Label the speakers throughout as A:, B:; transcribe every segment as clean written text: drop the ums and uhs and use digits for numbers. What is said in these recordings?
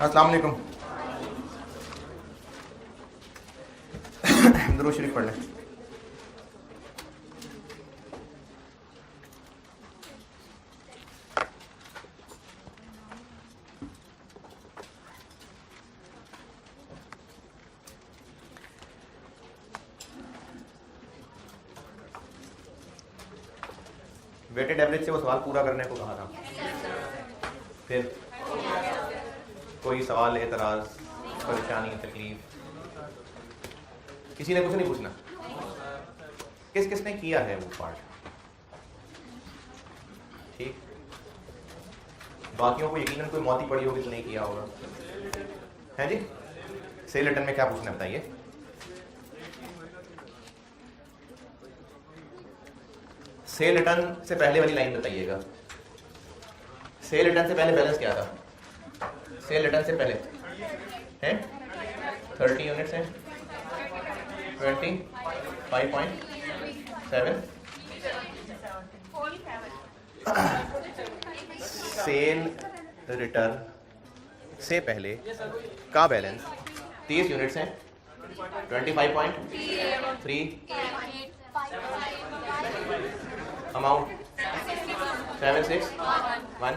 A: अस्सलाम वालेकुम। दुरूद शरीफ पढ़ लें। वेटेड एवरेज से वो सवाल पूरा करने को कहा था। फिर कोई सवाल, एतराज, परेशानी, तकलीफ? किसी ने कुछ नहीं पूछना? किस किसने किया है वो पार्ट? ठीक, बाकियों को यकीनन कोई मौत ही पड़ी होगी तो नहीं किया होगा, है जी? सेल रिटर्न में क्या पूछना बताइए? सेल रिटर्न से पहले वाली लाइन बताइएगा। सेल रिटर्न से पहले बैलेंस क्या था? सेल रिटर्न से पहले है 30 यूनिट्स हैं, 25.7। सेल रिटर्न से पहले का बैलेंस 30 यूनिट्स हैं, 25.3, अमाउंट 761,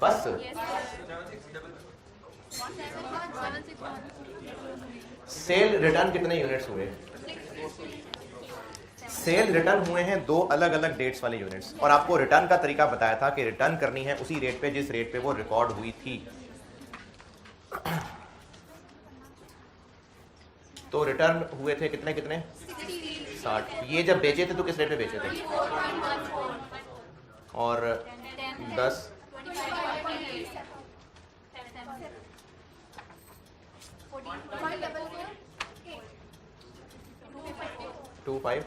A: बस। सेल रिटर्न कितने यूनिट्स हुए? सेल रिटर्न हुए हैं 2 अलग अलग डेट्स वाले यूनिट्स, और आपको रिटर्न का तरीका बताया था कि रिटर्न करनी है उसी रेट पे जिस रेट पे वो रिकॉर्ड हुई थी। तो रिटर्न हुए थे कितने कितने? 60। ये जब बेचे थे तो किस रेट पे बेचे थे? और 10 25।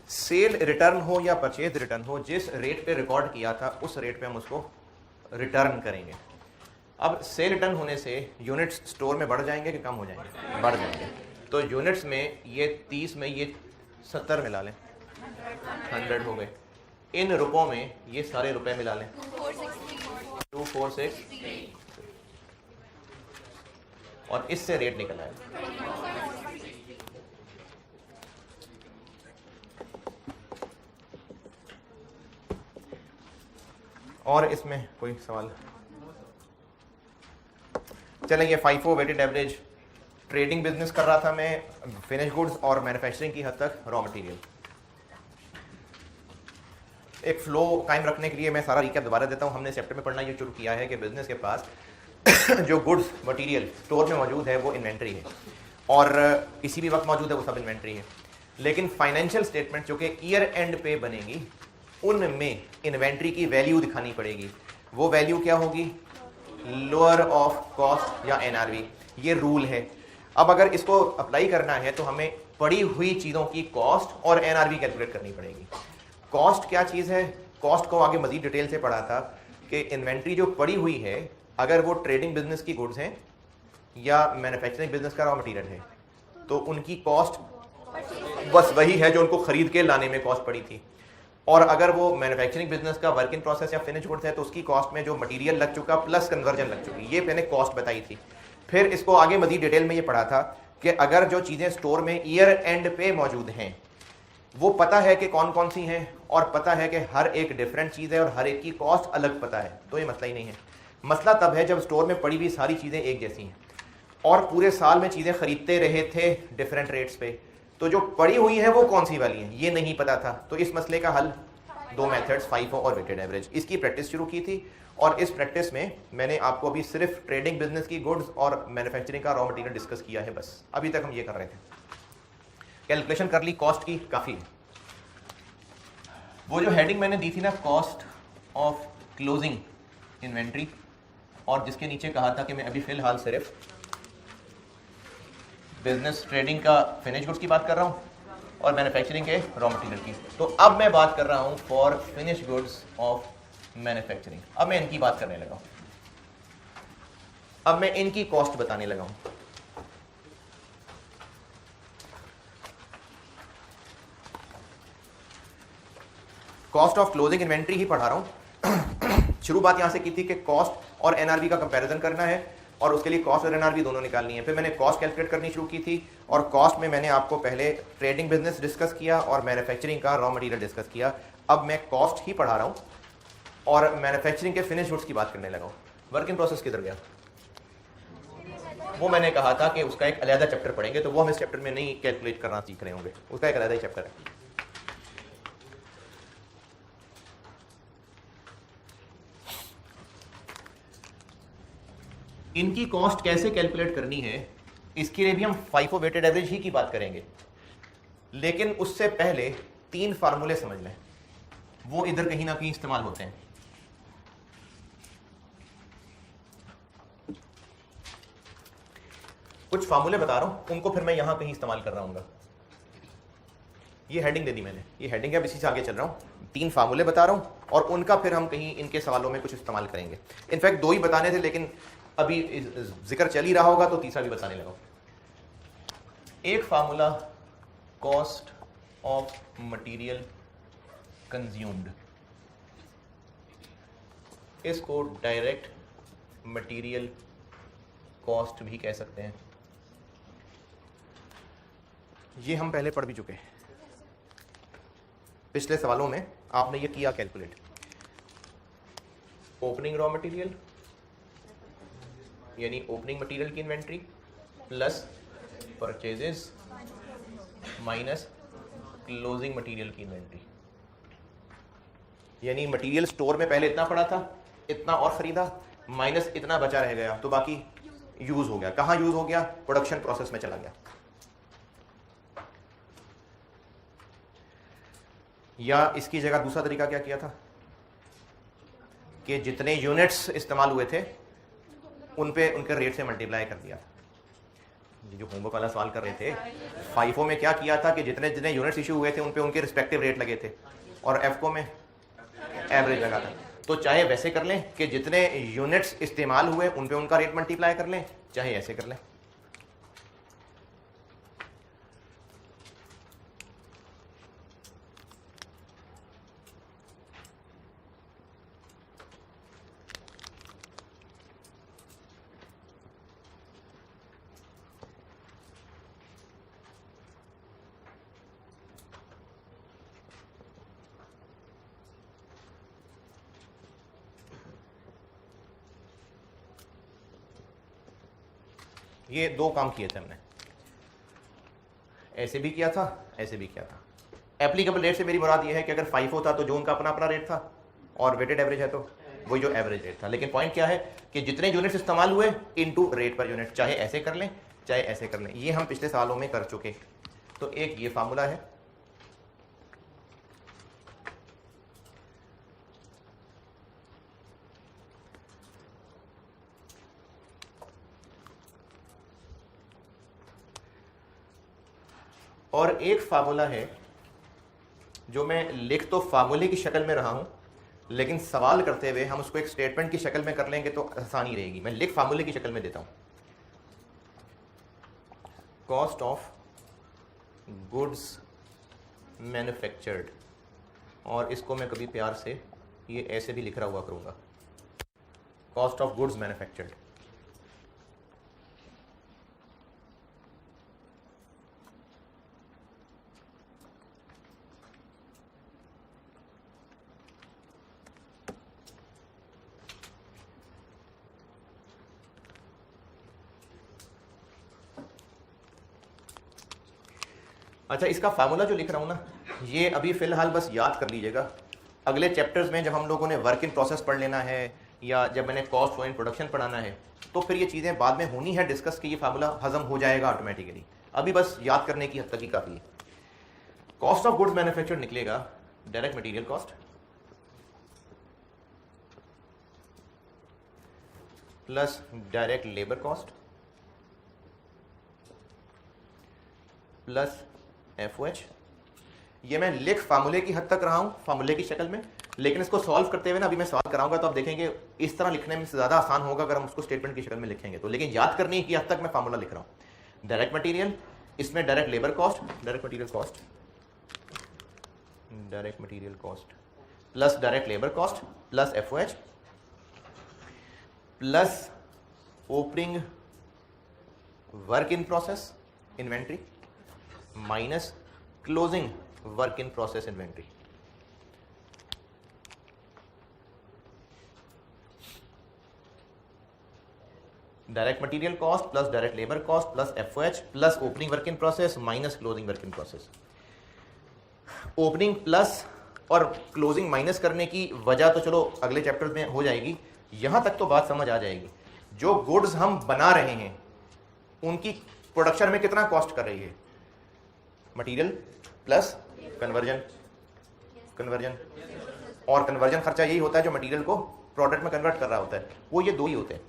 A: सेल रिटर्न हो या परचेज रिटर्न हो, जिस रेट पे रिकॉर्ड किया था उस रेट पे हम उसको रिटर्न करेंगे। अब सेल रिटर्न होने से यूनिट्स स्टोर में बढ़ जाएंगे कि कम हो जाएंगे? बढ़ जाएंगे। तो यूनिट्स में ये 30 में ये 70 मिला लें, 100 हो गए। इन रुपयों में ये सारे रुपए मिला लें, 246, और इससे रेट निकल आए। और इसमें कोई सवाल? चलेंगे। FIFO weighted average. Trading business कर रहा था मैं, फिनिश गुड्स और मैन्युफैक्चरिंग की हद तक रॉ मटेरियल। एक फ्लो कायम रखने के लिए मैं सारा रिकैप दोबारा देता हूँ। हमने चैप्टर में पढ़ना ये शुरू किया है कि बिजनेस के पास जो गुड्स मटेरियल स्टोर में मौजूद है वो इन्वेंट्री है, और किसी भी वक्त मौजूद है वो सब इन्वेंट्री है। लेकिन फाइनेंशियल स्टेटमेंट जो कि ईयर एंड पे बनेगी, उनमें इन्वेंट्री की वैल्यू दिखानी पड़ेगी। वो वैल्यू क्या होगी? लोअर ऑफ कॉस्ट या NRV। ये रूल है। अब अगर इसको अप्लाई करना है तो हमें पड़ी हुई चीज़ों की कॉस्ट और NRV कैलकुलेट करनी पड़ेगी। कॉस्ट क्या चीज़ है? कॉस्ट को आगे मजीद डिटेल से पढ़ा था कि इन्वेंट्री जो पड़ी हुई है, अगर वो ट्रेडिंग बिजनेस की गुड्स हैं या मैन्युफैक्चरिंग बिजनेस का रॉ मटेरियल है, तो उनकी कॉस्ट बस वही है जो उनको खरीद के लाने में कॉस्ट पड़ी थी। और अगर वो मैन्युफैक्चरिंग बिजनेस का वर्क इन प्रोसेस या फिनिश गुड्स है तो उसकी कॉस्ट में जो मटेरियल लग चुका प्लस कन्वर्जन लग चुकी, ये मैंने कॉस्ट बताई थी। फिर इसको आगे मजीद डिटेल में ये पढ़ा था कि अगर जो चीज़ें स्टोर में ईयर एंड पे मौजूद हैं, वो पता है कि कौन कौन सी हैं, और पता है कि हर एक डिफरेंट चीज़ है और हर एक की कॉस्ट अलग पता है, तो ये मसला ही नहीं है। मसला तब है जब स्टोर में पड़ी हुई सारी चीज़ें एक जैसी हैं और पूरे साल में चीज़ें खरीदते रहे थे डिफरेंट रेट्स पे, तो जो पड़ी हुई है वो कौन सी वाली हैं ये नहीं पता था। तो इस मसले का हल 2 मेथड्स, FIFO और वेटेड एवरेज, इसकी प्रैक्टिस शुरू की थी। और इस प्रैक्टिस में मैंने आपको अभी सिर्फ ट्रेडिंग बिजनेस की गुड्स और मैन्युफैक्चरिंग का रॉ मटेरियल डिस्कस किया है, बस अभी तक हम ये कर रहे थे। कैलकुलेशन कर ली कॉस्ट की, काफ़ी। वो जो हेडिंग मैंने दी थी ना, कॉस्ट ऑफ क्लोजिंग इन्वेंट्री, और जिसके नीचे कहा था कि मैं अभी फ़िलहाल सिर्फ बिजनेस ट्रेडिंग का फिनिश गुड्स की बात कर रहा हूँ और मैन्युफैक्चरिंग के रॉ मटेरियल की। तो अब मैं बात कर रहा हूँ for finish goods of manufacturing. अब मैं इनकी बात करने लगा हूँ, अब मैं इनकी कॉस्ट बताने लगा हूँ। कॉस्ट ऑफ क्लोजिंग इन्वेंट्री ही पढ़ा रहा हूँ। शुरू बात यहाँ से की थी कि कॉस्ट और एनआरवी का कंपैरिजन करना है और उसके लिए कॉस्ट और एनआरवी दोनों निकालनी है। फिर मैंने कॉस्ट कैलकुलेट करनी शुरू की थी और कॉस्ट में मैंने आपको पहले ट्रेडिंग बिजनेस डिस्कस किया और मैन्युफैक्चरिंग का रॉ मटेरियल डिस्कस किया। अब मैं कॉस्ट ही पढ़ा रहा हूँ और मैन्युफैक्चरिंग के फिनिश गुड्स की बात करने लगा हूँ। वर्क इन प्रोसेस किधर गया? वो मैंने कहा था कि उसका एक अलग चैप्टर पढ़ेंगे, तो वो हम इस चैप्टर में नहीं कैलकुलेट करना सीख रहे होंगे, उसका एक अलग ही चैप्टर है। इनकी कॉस्ट कैसे कैलकुलेट करनी है इसके लिए भी हम FIFO वेटेड एवरेज ही की बात करेंगे, लेकिन उससे पहले 3 फार्मूले समझ लें, वो इधर कहीं ना कहीं इस्तेमाल होते हैं। कुछ फार्मूले बता रहा हूं, उनको फिर मैं यहां कहीं इस्तेमाल कर रहा हूं। ये हेडिंग दे दी मैंने, ये हेडिंग है, अब इसी से आगे चल रहा हूं। 3 फार्मूले बता रहा हूं और उनका फिर हम कहीं इनके सवालों में कुछ इस्तेमाल करेंगे। इनफैक्ट 2 ही बताने थे, लेकिन अभी जिक्र चल ही रहा होगा तो तीसरा भी बताने लगा। एक formula cost of material consumed, इसको डायरेक्ट मटेरियल कॉस्ट भी कह सकते हैं। ये हम पहले पढ़ भी चुके हैं, पिछले सवालों में आपने ये किया कैलकुलेट। ओपनिंग रॉ मटेरियल यानी ओपनिंग मटेरियल की inventory plus purchases minus closing material की इन्वेंट्री, यानी मटेरियल स्टोर में पहले इतना पड़ा था, इतना और खरीदा, माइनस इतना बचा रह गया, तो बाकी यूज हो गया। कहां यूज हो गया? प्रोडक्शन प्रोसेस में चला गया। या इसकी जगह दूसरा तरीका क्या किया था कि जितने यूनिट्स इस्तेमाल हुए थे उन पे उनके रेट से मल्टीप्लाई कर दिया था। जो होमवर्क वाला सवाल कर रहे थे, FIFO में क्या किया था कि जितने जितने यूनिट्स इशू हुए थे उन पे उनके रिस्पेक्टिव रेट लगे थे और FCO में एवरेज लगा था। तो चाहे वैसे कर लें कि जितने यूनिट्स इस्तेमाल हुए उन पे उनका रेट मल्टीप्लाई कर लें, चाहे ऐसे कर लें। ये 2 काम किए थे हमने, ऐसे भी किया था, ऐसे भी किया था। एप्लीकेबल रेट से मेरी मुराद ये है कि अगर FIFO था तो जो उनका अपना अपना रेट था और वेटेड एवरेज है तो वही जो एवरेज रेट था। लेकिन पॉइंट क्या है कि जितने यूनिट्स इस्तेमाल हुए इनटू रेट पर यूनिट, चाहे ऐसे कर लें चाहे ऐसे कर लें। ये हम पिछले सालों में कर चुके। तो एक ये फार्मूला है, और एक फार्मूला है जो मैं लिख तो फार्मूले की शक्ल में रहा हूं, लेकिन सवाल करते हुए हम उसको एक स्टेटमेंट की शक्ल में कर लेंगे तो आसानी रहेगी। मैं लिख फार्मूले की शक्ल में देता हूं, कॉस्ट ऑफ गुड्स मैन्युफैक्चर्ड, और इसको मैं कभी प्यार से ये ऐसे भी लिख रहा हुआ करूंगा, कॉस्ट ऑफ गुड्स मैन्युफैक्चर्ड। अच्छा, इसका फार्मूला जो लिख रहा हूं ना, ये अभी फिलहाल बस याद कर लीजिएगा। अगले चैप्टर्स में जब हम लोगों ने वर्क इन प्रोसेस पढ़ लेना है या जब मैंने कॉस्ट फ्लो इन प्रोडक्शन पढ़ाना है तो फिर ये चीज़ें बाद में होनी है डिस्कस कि ये फार्मूला हजम हो जाएगा ऑटोमेटिकली। अभी बस याद करने की हद तक ही काफ़ी है। कॉस्ट ऑफ गुड्स मैन्युफैक्चर्ड निकलेगा direct material cost plus direct labour cost plus FOH। ये मैं लिख फार्मूले की हद तक रहा हूं, फार्मूले की शक्ल में, लेकिन इसको सॉल्व करते हुए ना अभी मैं सवाल कराऊंगा तो आप देखेंगे इस तरह लिखने में ज़्यादा आसान होगा अगर हम उसको स्टेटमेंट की शक्ल में लिखेंगे तो। लेकिन याद करने की हद तक मैं फार्मूला लिख रहा हूं। डायरेक्ट मटेरियल, इसमें direct labour cost, direct material cost, direct material cost plus direct labour cost plus FOH plus opening work in process inventory minus closing work in process inventory. Direct material cost plus direct labour cost plus FOH plus opening work in process minus closing work in process. Opening plus और closing minus करने की वजह तो चलो अगले chapter में हो जाएगी, यहां तक तो बात समझ आ जाएगी। जो गुड्स हम बना रहे हैं उनकी प्रोडक्शन में कितना कॉस्ट कर रही है, मटेरियल प्लस कन्वर्जन, और कन्वर्जन खर्चा यही होता है जो मटेरियल को प्रोडक्ट में कन्वर्ट कर रहा होता है, वो ये दो ही होते हैं।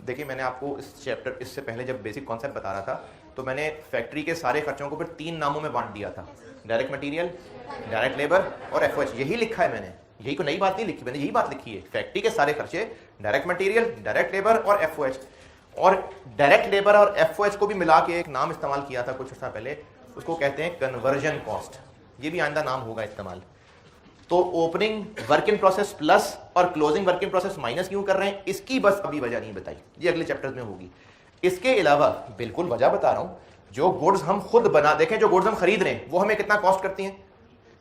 A: देखिए मैंने आपको इस चैप्टर इससे पहले जब बेसिक कॉन्सेप्ट बता रहा था तो मैंने फैक्ट्री के सारे खर्चों को फिर 3 नामों में बांट दिया था, डायरेक्ट मटेरियल, डायरेक्ट लेबर और एफओएच। यही लिखा है मैंने, यही को नई बात नहीं लिखी, मैंने यही बात लिखी है। फैक्ट्री के सारे खर्चे डायरेक्ट मटेरियल, डायरेक्ट लेबर और एफओएच। और डायरेक्ट लेबर और एफओएच को भी मिला के एक नाम इस्तेमाल किया था कुछ अर्सा पहले, उसको कहते हैं कन्वर्जन कॉस्ट। ये भी आइंदा नाम होगा इस्तेमाल। तो opening work in process plus और closing work in process minus क्यों कर रहे हैं, इसकी बस अभी वजह नहीं बताई, ये अगले चैप्टर्स में होगी। इसके अलावा बिल्कुल वजह बता रहा हूं, जो गुड्स हम खुद बना, देखें जो गुड्स हम खरीद रहे हैं वो हमें कितना कॉस्ट करती हैं,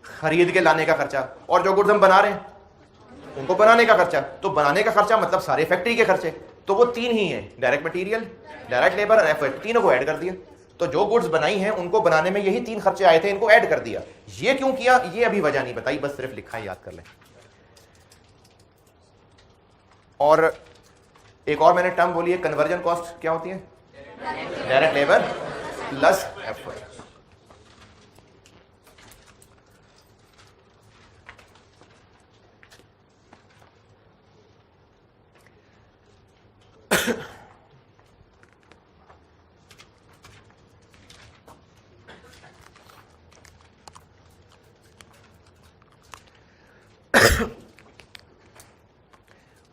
A: खरीद के लाने का खर्चा, और जो गुड्स हम बना रहे हैं उनको बनाने का खर्चा। तो बनाने का खर्चा मतलब सारे फैक्ट्री के खर्चे, तो वो 3 ही है, डायरेक्ट मटेरियल, डायरेक्ट लेबर और एफओएच। तीनों को ऐड कर दिया, तो जो गुड्स बनाई हैं उनको बनाने में यही 3 खर्चे आए थे, इनको ऐड कर दिया। ये क्यों किया ये अभी वजह नहीं बताई, बस सिर्फ लिखा है, याद कर लें। और एक और मैंने टर्म बोली है, कन्वर्जन कॉस्ट क्या होती है, डायरेक्ट लेबर प्लस एफओएच।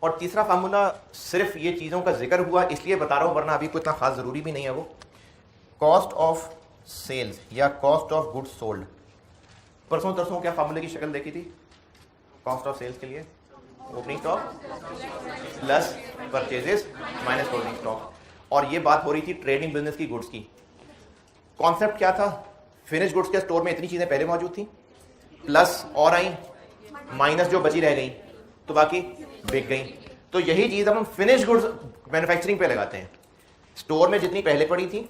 A: और तीसरा फार्मूला सिर्फ ये चीज़ों का जिक्र हुआ इसलिए बता रहा हूं, वरना अभी कोई इतना खास ज़रूरी भी नहीं है। वो कॉस्ट ऑफ सेल्स या कॉस्ट ऑफ गुड्स सोल्ड, परसों तरसों क्या फार्मूले की शक्ल देखी थी कॉस्ट ऑफ सेल्स के लिए, opening stock plus purchases minus closing stock. और ये बात हो रही थी ट्रेडिंग बिजनेस की गुड्स की। कॉन्सेप्ट क्या था, फिनिश गुड्स के स्टोर में इतनी चीज़ें पहले मौजूद थी, प्लस और आई माइनस जो बची रह गई तो बाकी बिक गई। तो यही चीज हम फिनिश गुड्स मैन्युफैक्चरिंग पे लगाते हैं। स्टोर में जितनी पहले पड़ी थी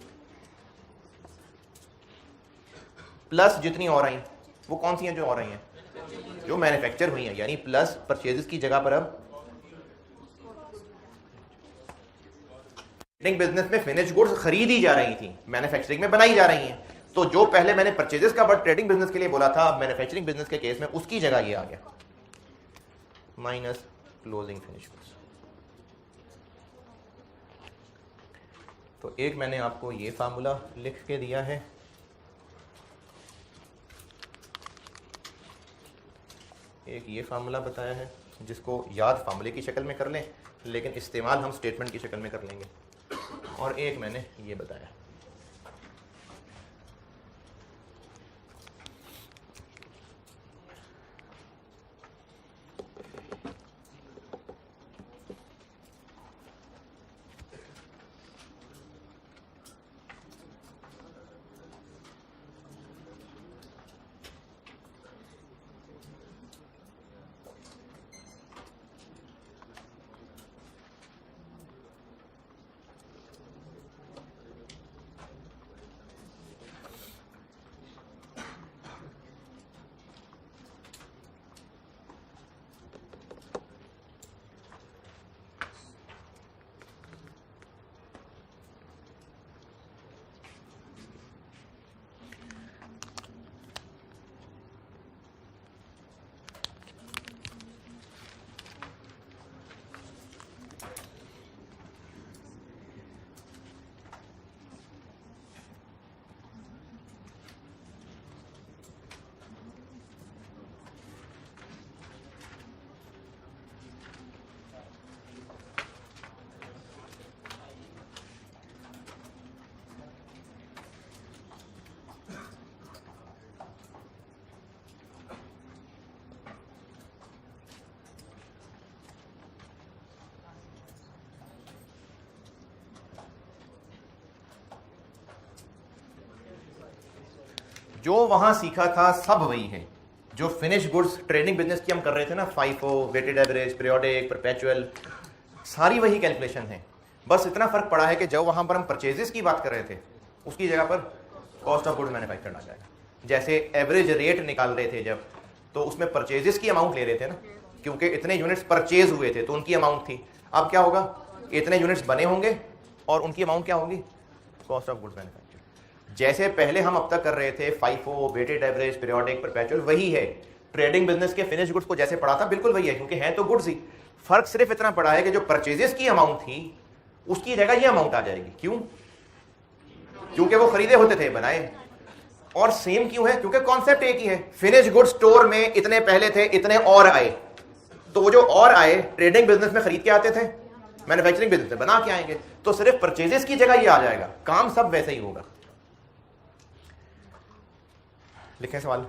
A: प्लस जितनी और आई, वो कौन सी हैं जो और आई हैं, जो मैन्युफैक्चर हुई हैं, यानी प्लस परचेजेस की जगह पर अब ट्रेडिंग बिजनेस में फिनिश गुड्स खरीदी जा रही थी, मैन्युफैक्चरिंग में बनाई जा रही हैं। तो जो पहले मैंने परचेजेस का वर्ड ट्रेडिंग बिजनेस के लिए बोला था, मैन्युफैक्चरिंग बिजनेस के केस में उसकी जगह ये आ गया, माइनस क्लोजिंग फिनिश गुड्स। तो एक मैंने आपको ये फार्मूला लिख के दिया है, एक ये फार्मूला बताया है जिसको याद फार्मूले की शक्ल में कर लें, लेकिन इस्तेमाल हम स्टेटमेंट की शक्ल में कर लेंगे। और एक मैंने ये बताया। जो वहां सीखा था सब वही है। जो फिनिश गुड्स ट्रेडिंग बिजनेस की हम कर रहे थे ना, FIFO, weighted average, periodic, perpetual, सारी वही कैलकुलेशन है। बस इतना फर्क पड़ा है कि जब वहां पर हम परचेजेस की बात कर रहे थे उसकी जगह पर कॉस्ट ऑफ गुड्स मैन्युफैक्चर्ड आ जाएगा। जैसे एवरेज रेट निकाल रहे थे जब, तो उसमें परचेजेस की अमाउंट ले रहे थे ना, क्योंकि इतने यूनिट्स परचेज हुए थे तो उनकी अमाउंट थी। अब क्या होगा, इतने यूनिट्स बने होंगे और उनकी अमाउंट क्या होगी, कॉस्ट ऑफ गुड्स मैन्युफैक्चर्ड। जैसे पहले हम अब तक कर रहे थे FIFO, weighted average, periodic, perpetual, वही है। ट्रेडिंग बिजनेस के फिनिश गुड्स को जैसे पढ़ा था बिल्कुल वही है, क्योंकि है तो गुड्स ही। फर्क सिर्फ इतना पड़ा है कि जो परचेजेस की अमाउंट थी उसकी जगह ये अमाउंट आ जाएगी। क्यों? क्योंकि वो खरीदे होते थे, बनाए। और सेम क्यों है? क्योंकि कॉन्सेप्ट एक ही है। फिनिश गुड्स स्टोर में इतने पहले थे, इतने और आए, तो वो जो और आए ट्रेडिंग बिजनेस में खरीद के आते थे, मैन्युफैक्चरिंग बिजनेस में बना के आएंगे। तो सिर्फ परचेजेस की जगह ये आ जाएगा, काम सब वैसे ही होगा। लिखें सवाल।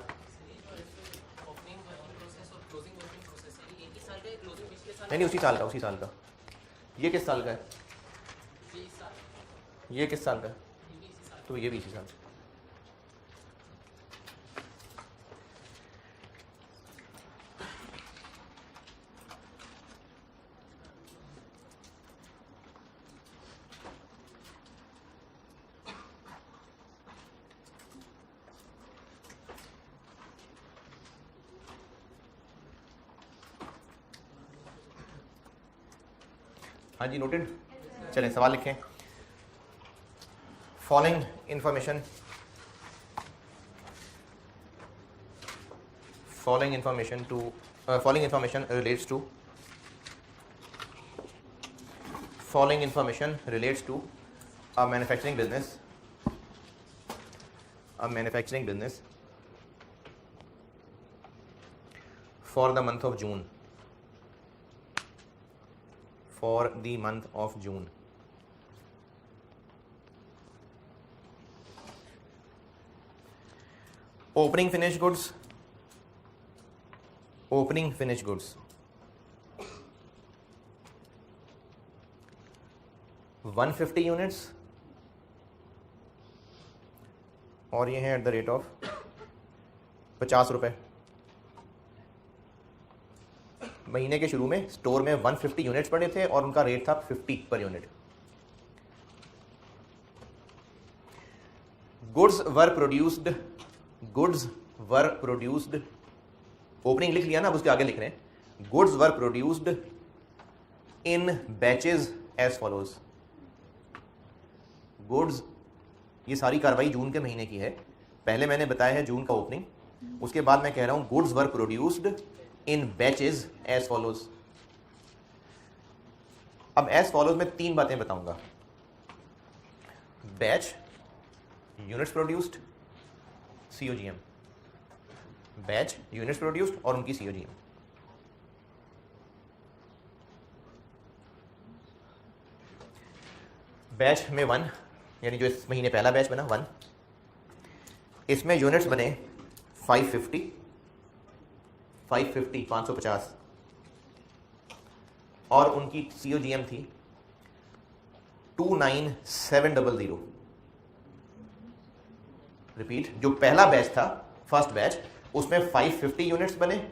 A: नहीं, उसी साल का, उसी साल का। ये किस साल का है? ये किस साल का है? तो ये भी इसी साल का। हाँ जी, नोटेड। चलें सवाल लिखें। Following information relates to a manufacturing business for the month of June. Opening finished goods 150 units, और ये है एट द रेट ऑफ 50 रुपए। महीने के शुरू में स्टोर में 150 यूनिट्स पड़े थे और उनका रेट था 50 per unit. Goods were produced, opening लिख लिया ना, अब उसके आगे लिख रहे हैं goods were produced in batches as follows. Goods, ये सारी कार्रवाई जून के महीने की है। पहले मैंने बताया है जून का ओपनिंग, उसके बाद मैं कह रहा हूं goods were produced in batches as follows. अब एज फॉलोज में 3 बातें बताऊंगा। Batch, units produced, COGM। Batch, units produced और उनकी COGM। बैच में 1, यानी जो इस महीने पहला बैच बना 1, इसमें यूनिट्स बने 550 550 और उनकी COGM थी 29700। रिपीट, जो पहला बैच था, फर्स्ट बैच, उसमें 550 यूनिट्स बने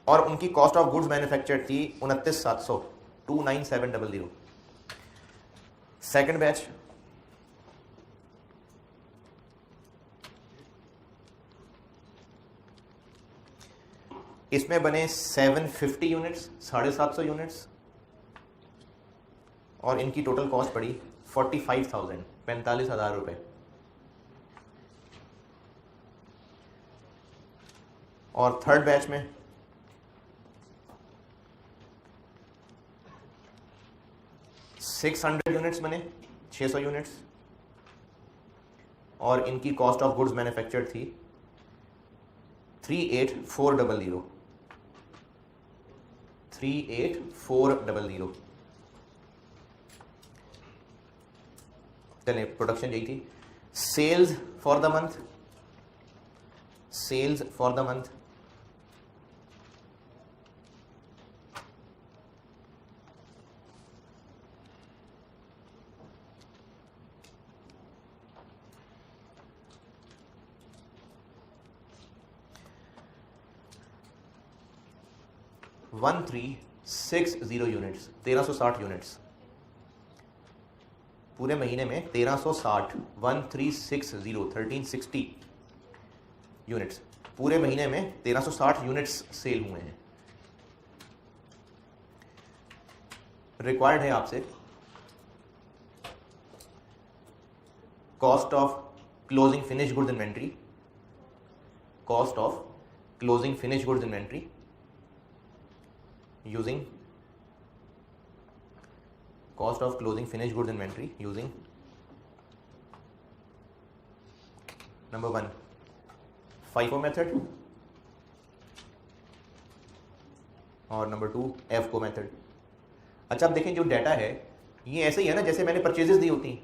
A: और उनकी कॉस्ट ऑफ गुड्स मैन्युफैक्चर्ड थी 29,700, 29700। सेकंड बैच, इसमें बने 750 यूनिट्स, 750 यूनिट्स, और इनकी टोटल कॉस्ट पड़ी 45,000, 45,000 रुपए। और थर्ड बैच में 600 यूनिट्स बने, 600 यूनिट्स, और इनकी कॉस्ट ऑफ गुड्स मैन्युफैक्चर्ड थी 38400, 38400। चलिए, प्रोडक्शन यही थी। Sales for the month, 1360 units, 1360 units पूरे महीने में 1360, 1360 यूनिट्स पूरे महीने में 1360 यूनिट्स सेल हुए हैं। रिक्वायर्ड है आपसे cost of closing finish goods inventory, cost of closing finish goods inventory using cost of closing finished goods inventory using number 1 FIFO method और नंबर 2 FCO मेथड। अच्छा, अब देखें जो डाटा है ये ऐसे ही है ना जैसे मैंने परचेजेस दी होती,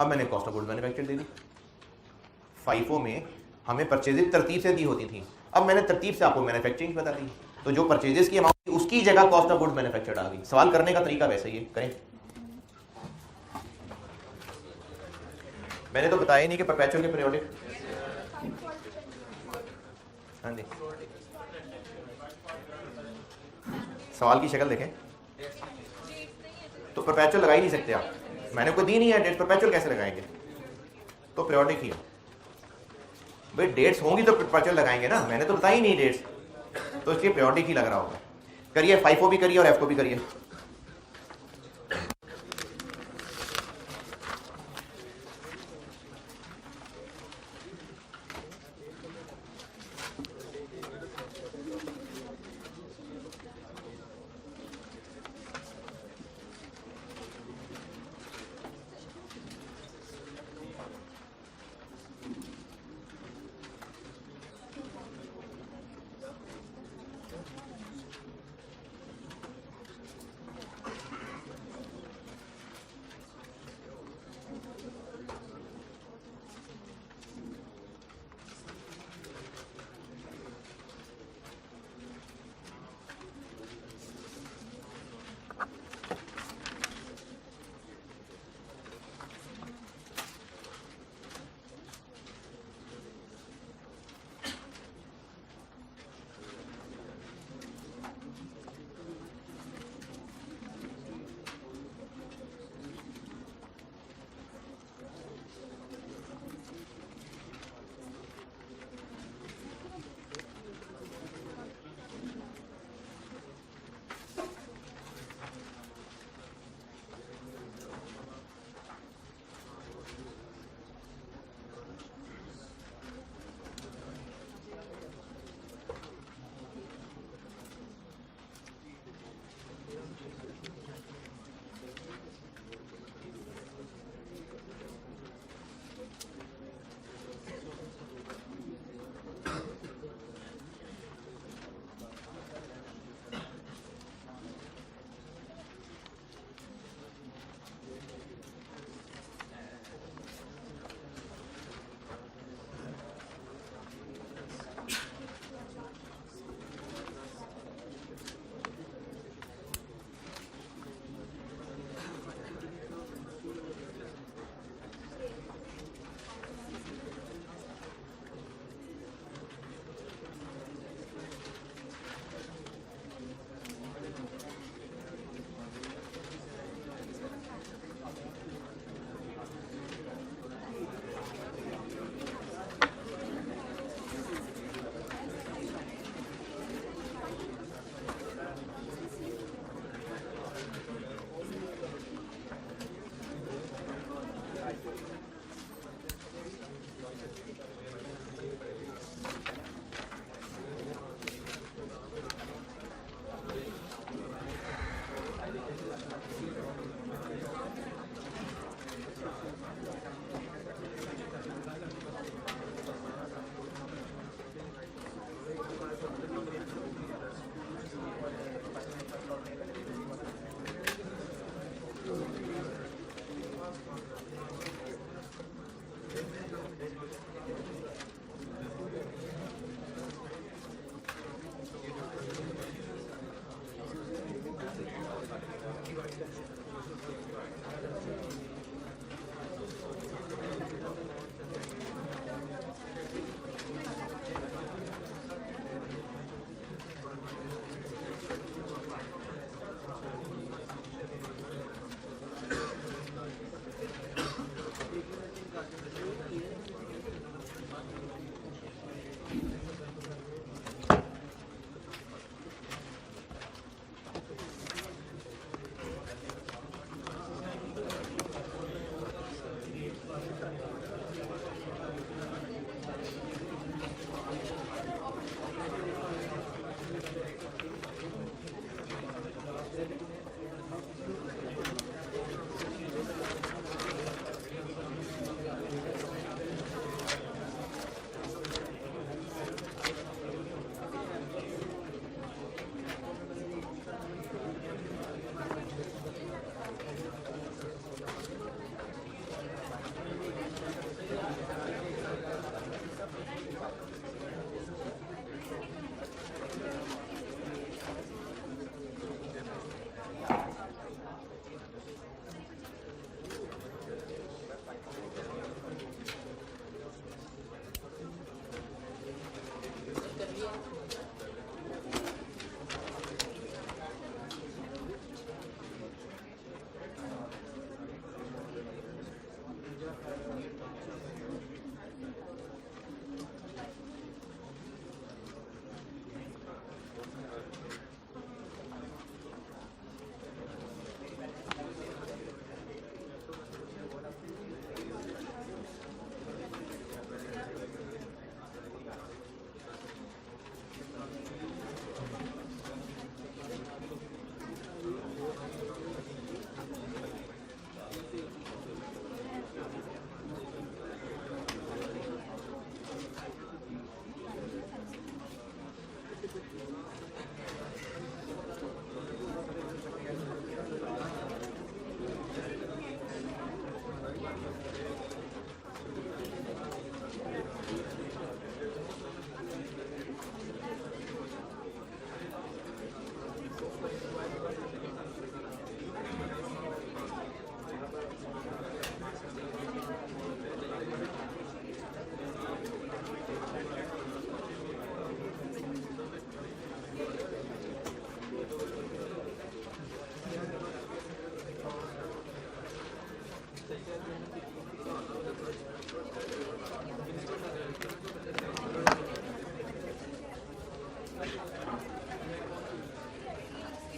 A: अब मैंने cost of goods manufactured they the. FIFO में हमें परचेजेस तरतीब से दी होती थी, अब मैंने तरतीब से आपको मैन्युफैक्चरिंग बता दी, तो जो परचेजेस की अमाउंट उसकी जगह कॉस्ट ऑफ गुड्स मैन्युफैक्चर्ड आ गई। सवाल करने का तरीका वैसे ही है, करें। मैंने तो बताया ही नहीं कि परपेचुअल के पीरियोडिक, हाँ जी, सवाल की शक्ल देखें तो परपेचुअल लगा ही नहीं सकते आप, मैंने कोई दी नहीं है डेट, परपेचुअल कैसे लगाएंगे? तो पीरियोडिक ही है भाई, डेट्स होंगी तो परपेचुअल लगाएंगे ना, मैंने तो बताई नहीं डेट्स, तो इसलिए पीरियोडिक ही लग रहा होगा। करिए, FIFO भी करिए और FCO भी करिए।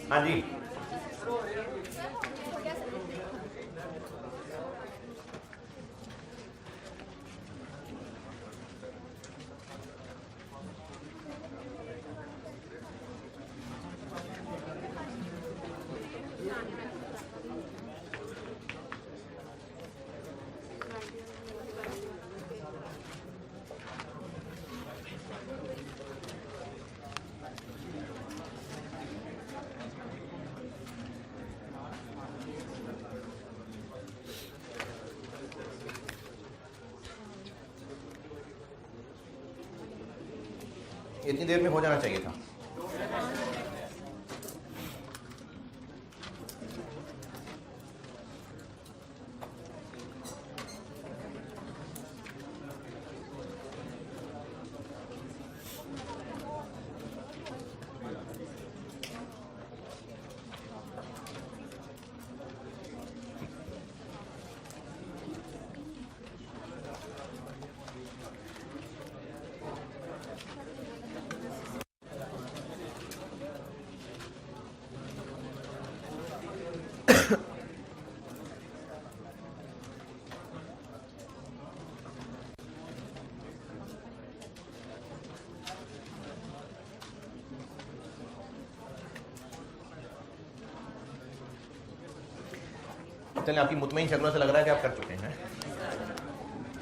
A: हाँ जी, इतनी देर में हो जाना चाहिए था। चलिए, आपकी मुतमईन शक्लों से लग रहा है कि आप कर चुके हैं।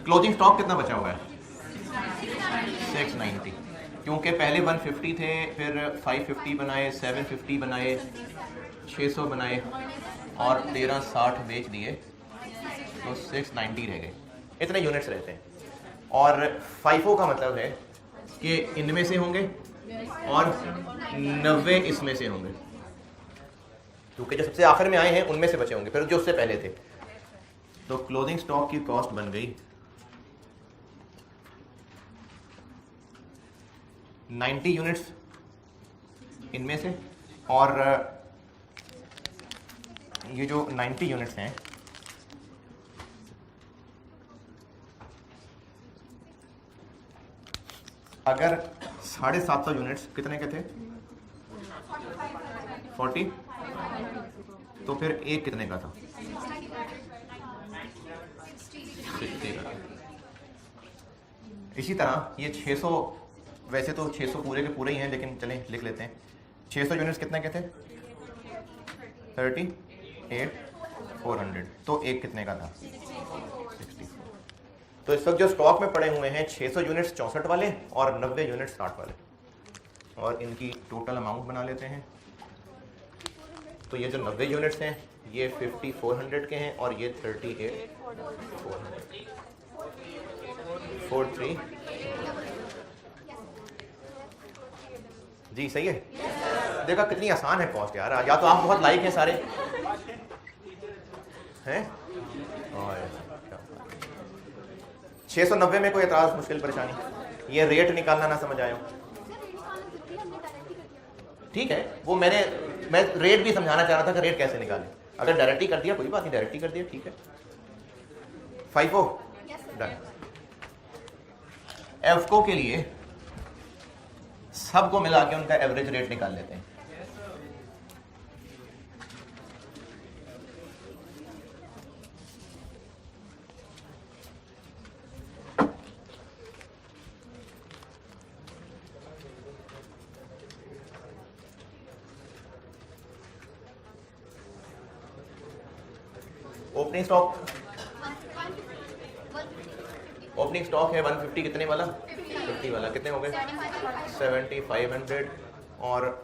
A: क्लोजिंग स्टॉक कितना बचा हुआ है? 690, क्योंकि पहले 150 थे, फिर 550 बनाए, 750 बनाए, 600 बनाए और 1360 बेच दिए, तो 690 रह गए। इतने यूनिट्स रहते हैं। और FIFO का मतलब है कि इनमें से होंगे और 90 इसमें से होंगे, क्योंकि जो सबसे आखिर में आए हैं उनमें से बचे होंगे, फिर जो उससे पहले थे। तो क्लोजिंग स्टॉक की कॉस्ट बन गई 90 यूनिट्स इनमें से, और ये जो 90 यूनिट्स हैं अगर 750 यूनिट्स कितने के थे? 40, तो फिर एक कितने का था? 60 का। इसी तरह ये 600, वैसे तो 600 पूरे के पूरे ही हैं, लेकिन चलें लिख लेते हैं। 600 यूनिट्स कितने के थे? 38,400, तो एक कितने का था? 64। तो इस वक्त जो स्टॉक में पड़े हुए हैं 600 यूनिट्स 64 वाले और 90 यूनिट्स 60 वाले, और इनकी टोटल अमाउंट बना लेते हैं। तो ये जो 90 यूनिट्स हैं ये 5400 के हैं, और ये 38,400, 43। जी सही है। देखा कितनी आसान है कॉस्ट यार। या तो आप बहुत लाइक हैं सारे हैं, और 690 में कोई एतराज, मुश्किल, परेशानी? ये रेट निकालना ना समझ आया? ठीक है, वो मैं रेट भी समझाना चाह रहा था कि रेट कैसे निकालें। अगर डायरेक्टली कर दिया कोई बात नहीं, डायरेक्टली कर दिया, ठीक है। FIFO done. एफको के लिए सबको मिला के उनका एवरेज रेट निकाल लेते हैं। ओपनिंग स्टॉक है 150, कितने वाला? 50 वाला। कितने हो गए? 7500 और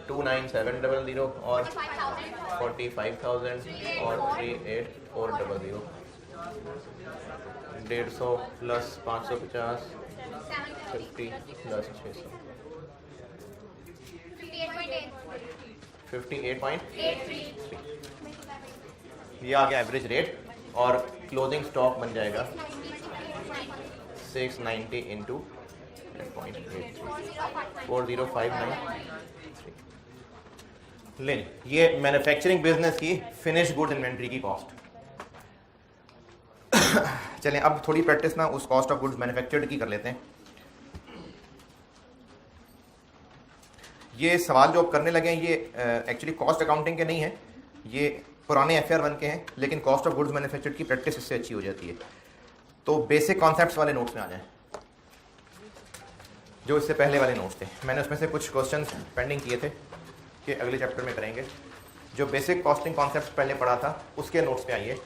A: 29700 और 45,000 और 38,400, 150 प्लस 550, 50 प्लस 600, 58.83। ये आ गया एवरेज रेट, और क्लोजिंग स्टॉक बन जाएगा 690 इंटू 4059। ले, ये मैन्युफैक्चरिंग बिजनेस की फिनिश गुड इन्वेंट्री की कॉस्ट। चलें अब थोड़ी प्रैक्टिस ना उस कॉस्ट ऑफ गुड्स मैन्युफैक्चर्ड की कर लेते हैं। ये सवाल जो आप करने लगे हैं ये एक्चुअली कॉस्ट अकाउंटिंग के नहीं है, ये पुराने FR1 के हैं, लेकिन कॉस्ट ऑफ गुड्स मैन्युफैक्चर्ड की प्रैक्टिस इससे अच्छी हो जाती है। तो बेसिक कॉन्सेप्ट्स वाले नोट्स में आ जाएं, जो इससे पहले वाले नोट्स थे। मैंने उसमें से कुछ क्वेश्चंस पेंडिंग किए थे कि अगले चैप्टर में करेंगे। जो बेसिक कॉस्टिंग कॉन्सेप्ट्स पहले पढ़ा था उसके नोट्स पे आइए।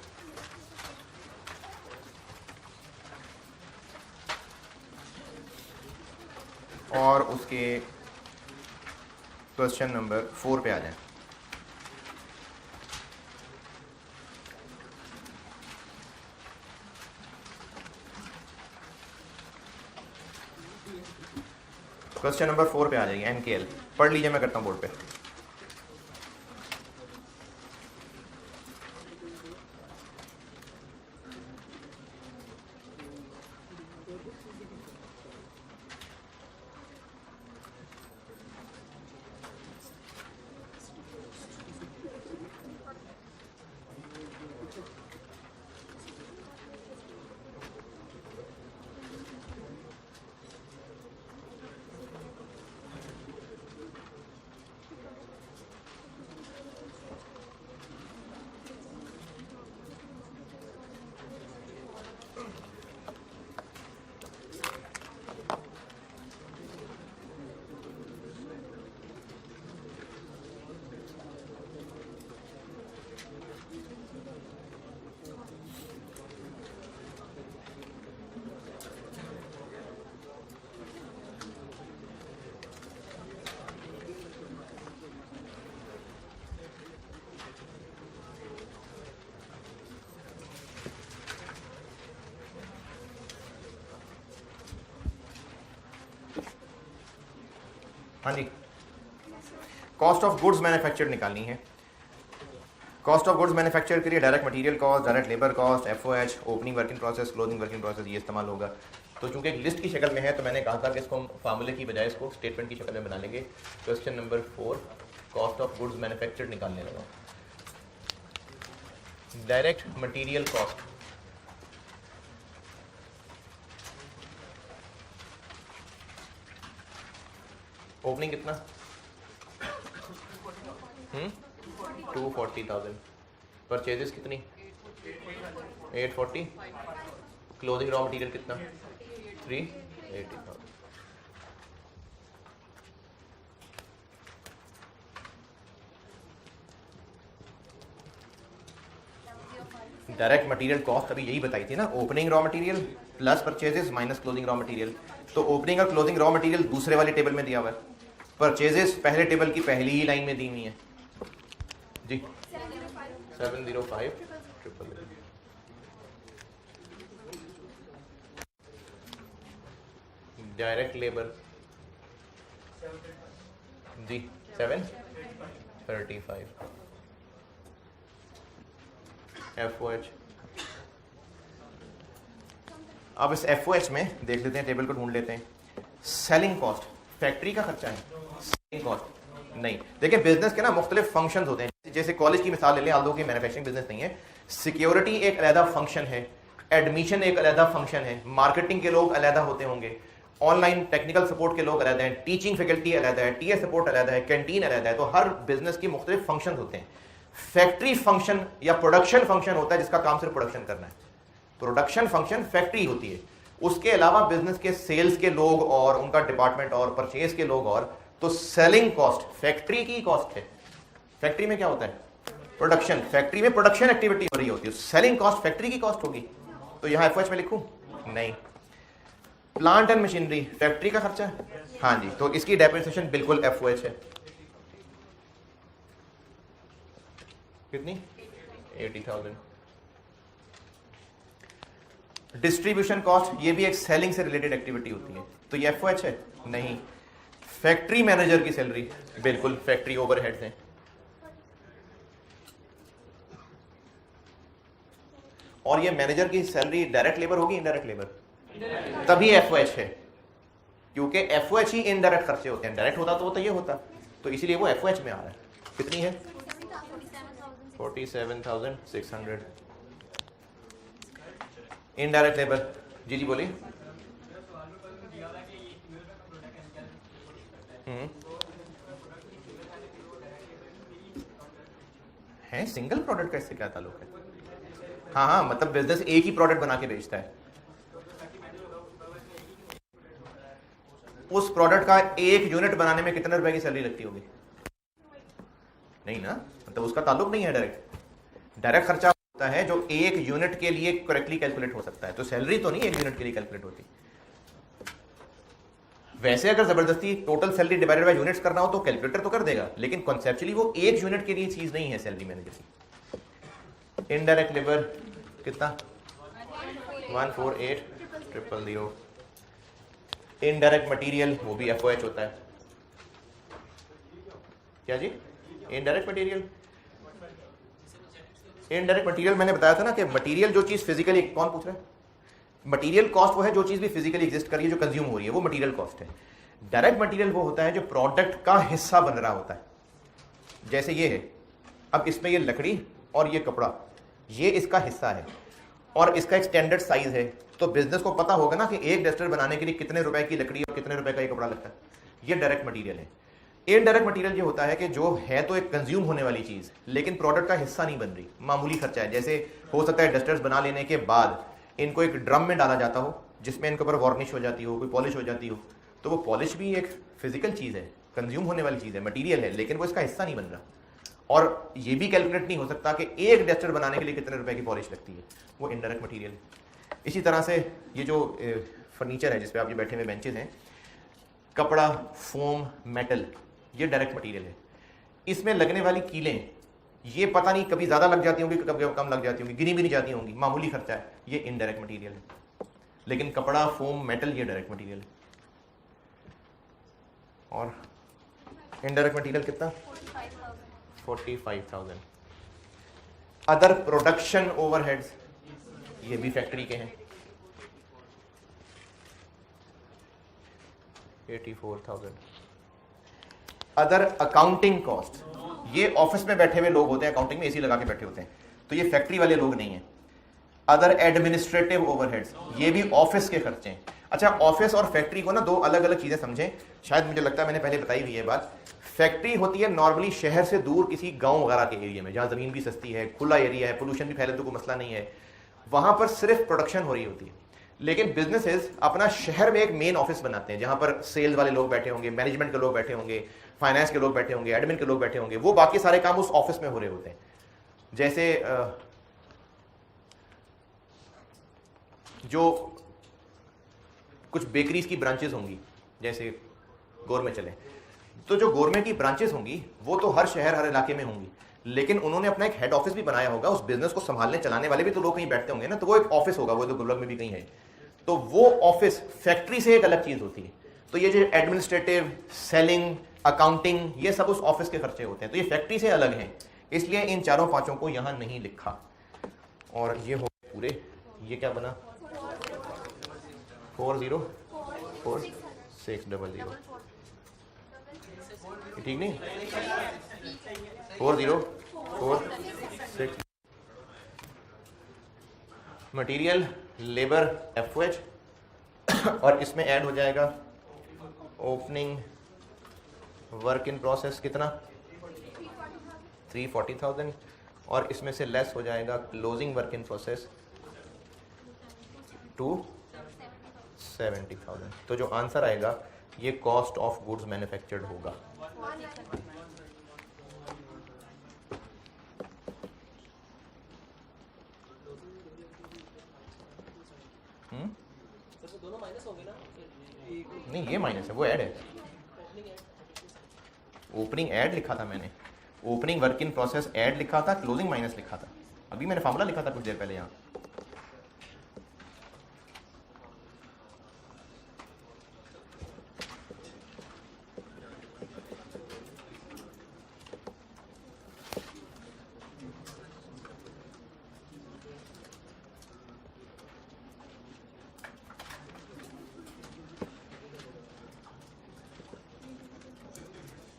A: और उसके क्वेश्चन नंबर 4 पे आ जाएं। क्वेश्चन नंबर 4 पे आ जाइए। NKL पढ़ लीजिए, मैं करता हूँ बोर्ड पे। हाँ जी, कॉस्ट ऑफ गुड्स मैन्युफैक्चर्ड निकालनी है। कॉस्ट ऑफ गुड्स मैन्युफैक्चर के लिए direct material cost, direct labour cost, FOH, opening working process, closing working process, ये इस्तेमाल होगा। तो चूंकि एक लिस्ट की शक्ल में है तो मैंने कहा था कि इसको हम फार्मूले की बजाय इसको स्टेटमेंट की शक्ल में बना लेंगे। Question number 4 cost of goods manufactured निकालने लगा। डायरेक्ट मटेरियल कॉस्ट, ओपनिंग कितना 240,000, परचेजेस कितनी 840, क्लोजिंग रॉ मटेरियल कितना 380,000। डायरेक्ट मटेरियल कॉस्ट अभी यही बताई थी ना, opening raw material plus purchases minus closing raw material. तो ओपनिंग और क्लोजिंग रॉ मटेरियल दूसरे वाले टेबल में दिया हुआ है, परचेजेस पहले टेबल की पहली ही लाइन में दी हुई है जी 705 ट्रिपल। डायरेक्ट लेबर जी 735। FOH, अब इस FOH में देख लेते हैं, टेबल को ढूंढ लेते हैं। सेलिंग कॉस्ट फैक्ट्री का खर्चा है, सेलिंग कॉस्ट नहीं। देखिए बिजनेस के ना मुख्तलिफ फंक्शन होते हैं, जैसे कॉलेज की मिसाल ले लें, आल्दो की मैन्युफैक्चरिंग बिजनेस नहीं है। सिक्योरिटी एक अलहदा फंक्शन है, एडमिशन एक अलहदा फंक्शन है, मार्केटिंग के लोग अलहदा होते होंगे, ऑनलाइन टेक्निकल सपोर्ट के लोग अलहदा हैं, टीचिंग फैकल्टी अलहदा है, TS सपोर्ट अलहदा है, कैंटीन अलहदा है। तो हर बिजनेस की मुख्तलिफ फंक्शन होते हैं। फैक्ट्री फंक्शन या प्रोडक्शन फंक्शन होता है जिसका काम सिर्फ प्रोडक्शन करना है, प्रोडक्शन फंक्शन फैक्ट्री होती है। उसके अलावा बिजनेस के सेल्स के लोग और उनका डिपार्टमेंट और परचेज के लोग और, तो सेलिंग कॉस्ट फैक्ट्री की कॉस्ट है। फैक्ट्री में क्या होता है प्रोडक्शन, फैक्ट्री में प्रोडक्शन एक्टिविटी हो रही होती है, सेलिंग कॉस्ट फैक्ट्री की कॉस्ट होगी। तो यहां FOH में लिखूं नहीं। प्लांट एंड मशीनरी फैक्ट्री का खर्चा है, हाँ जी, तो इसकी डेप्रिसिएशन बिल्कुल FOH है। कितनी 80,000। डिस्ट्रीब्यूशन कॉस्ट, ये भी एक सेलिंग से रिलेटेड एक्टिविटी होती है, तो ये FOH है नहीं। फैक्ट्री मैनेजर की सैलरी बिल्कुल फैक्ट्री ओवरहेड्स हैं। और ये मैनेजर की सैलरी डायरेक्ट लेबर होगी इनडायरेक्ट लेबर, तभी FOH है, क्योंकि FOH ही इनडायरेक्ट खर्चे होते हैं। डायरेक्ट होता तो ये होता, तो इसीलिए वो FOH में आ रहा है। कितनी है 47,600। इनडायरेक्ट लेबर जी जी बोलिए। है सिंगल प्रोडक्ट का इससे क्या ताल्लुक है? हाँ हाँ, मतलब बिजनेस एक ही प्रोडक्ट बना के बेचता है, उस प्रोडक्ट का एक यूनिट बनाने में कितने रुपए की सैलरी लगती होगी? नहीं ना, मतलब उसका ताल्लुक नहीं है डायरेक्ट। डायरेक्ट खर्चा होता है जो एक यूनिट के लिए करेक्टली कैलकुलेट हो सकता है, तो सैलरी तो नहीं एक यूनिट के लिए कैलकुलेट होती। वैसे अगर जबरदस्ती total salary divided by units करना हो तो कैलकुलेटर तो कर देगा, लेकिन कॉन्सेप्चुअली वो एक यूनिट के लिए चीज नहीं है सैलरी मैनेजर की। इनडायरेक्ट लेबर कितना? 148,000। इनडायरेक्ट मटेरियल वो भी एफओएच होता है। क्या जी? इनडायरेक्ट मटेरियल, इनडायरेक्ट मटेरियल मैंने बताया था ना कि मटेरियल जो चीज फिजिकली, कौन पूछ रहा है? मटेरियल कॉस्ट वो है जो चीज भी फिजिकली एग्जिस्ट कर रही है, जो कंज्यूम हो रही है, वो मटेरियल कॉस्ट है। डायरेक्ट मटेरियल वो होता है जो प्रोडक्ट का हिस्सा बन रहा होता है। जैसे ये है, अब इसमें ये लकड़ी और ये कपड़ा, ये इसका हिस्सा है और इसका एक स्टैंडर्ड साइज है, तो बिजनेस को पता होगा ना कि एक डस्टर बनाने के लिए कितने रुपए की लकड़ी और कितने रुपए का ये कपड़ा लगता है। ये डायरेक्ट मटेरियल है। इनडायरेक्ट मटेरियल ये होता है कि जो है तो एक कंज्यूम होने वाली चीज, लेकिन प्रोडक्ट का हिस्सा नहीं बन रही, मामूली खर्चा है। जैसे हो सकता है डस्टर्स बना लेने के बाद इनको एक ड्रम में डाला जाता हो जिसमें इनके ऊपर वार्निश हो जाती हो, कोई पॉलिश हो जाती हो, तो वो पॉलिश भी एक फिजिकल चीज है, कंज्यूम होने वाली चीज है, मटेरियल है, लेकिन वो इसका हिस्सा नहीं बन रहा। और ये भी कैलकुलेट नहीं हो सकता कि एक डस्टर बनाने के लिए कितने रुपए की पॉलिश लगती है, वो इनडायरेक्ट मटेरियल है। इसी तरह से ये जो फर्नीचर है जिसपे आप ये बैठे हुए बेंचेस हैं, कपड़ा, फोम, मेटल, ये डायरेक्ट मटेरियल है। इसमें लगने वाली कीलें, ये पता नहीं कभी ज्यादा लग जाती होंगी, कभी कम लग जाती होंगी, गिनी भी नहीं जाती होंगी, मामूली खर्चा है, ये इनडायरेक्ट मटेरियल है। लेकिन कपड़ा, फोम, मेटल, ये डायरेक्ट मटेरियल है। और इनडायरेक्ट मटेरियल कितना? 45,000। अदर प्रोडक्शन ओवरहेड्स, ये भी फैक्ट्री के हैं, 84,000। अदर अकाउंटिंग कॉस्ट, ये ऑफिस में बैठे हुए लोग होते हैं, अकाउंटिंग में एसी लगा के बैठे होते हैं, तो ये फैक्ट्री वाले लोग नहीं है। अदर एडमिनिस्ट्रेटिव ओवरहेड्स, ये भी ऑफिस के खर्चे हैं। अच्छा, ऑफिस और फैक्ट्री को ना दो अलग अलग चीजें समझें, शायद मुझे लगता है मैंने पहले बताई हुई है बात। फैक्ट्री होती है नॉर्मली शहर से दूर किसी गांव वगैरह के एरिया में, जहां जमीन भी सस्ती है, खुला एरिया है, पोल्यूशन भी फैले तो कोई मसला नहीं है, वहां पर सिर्फ प्रोडक्शन हो रही होती है। लेकिन बिजनेसेस अपना शहर में एक मेन ऑफिस बनाते हैं जहां पर सेल्स वाले लोग बैठे होंगे, मैनेजमेंट के लोग बैठे होंगे, फाइनेंस के लोग बैठे होंगे, एडमिन के लोग बैठे होंगे, वो बाकी सारे काम उस ऑफिस में हो रहे होते हैं। जैसे जो कुछ बेकरीज की ब्रांचेस होंगी, जैसे गोरमे चले, तो जो गोरमे की ब्रांचेस होंगी वो तो हर शहर हर इलाके में होंगी, लेकिन उन्होंने अपना एक हेड ऑफिस भी बनाया होगा। उस बिजनेस को संभालने चलाने वाले भी तो लोग कहीं बैठते होंगे ना, तो वो एक ऑफिस होगा, वो तो गुलबर्ग में भी कहीं है, तो वो ऑफिस फैक्ट्री से एक अलग चीज होती है। तो ये जो एडमिनिस्ट्रेटिव, सेलिंग, अकाउंटिंग, ये सब उस ऑफिस के खर्चे होते हैं, तो ये फैक्ट्री से अलग हैं, इसलिए इन चारों पांचों को यहां नहीं लिखा। और ये हो पूरे, ये क्या बना? 404600, ठीक नहीं? 4046। मटेरियल, लेबर, एफओएच, और इसमें ऐड हो जाएगा ओपनिंग वर्क इन प्रोसेस, कितना? 340,000, और इसमें से लेस हो जाएगा क्लोजिंग वर्क इन प्रोसेस 270,000। तो जो आंसर आएगा ये कॉस्ट ऑफ गुड्स मैन्युफैक्चर्ड होगा।
B: दोनों माइनस होंगे ना?
A: नहीं, ये माइनस है, वो ऐड है। ओपनिंग ऐड लिखा था मैंने, opening work in process add लिखा था, क्लोजिंग माइनस लिखा था। अभी मैंने फार्मूला लिखा था कुछ देर पहले यहाँ।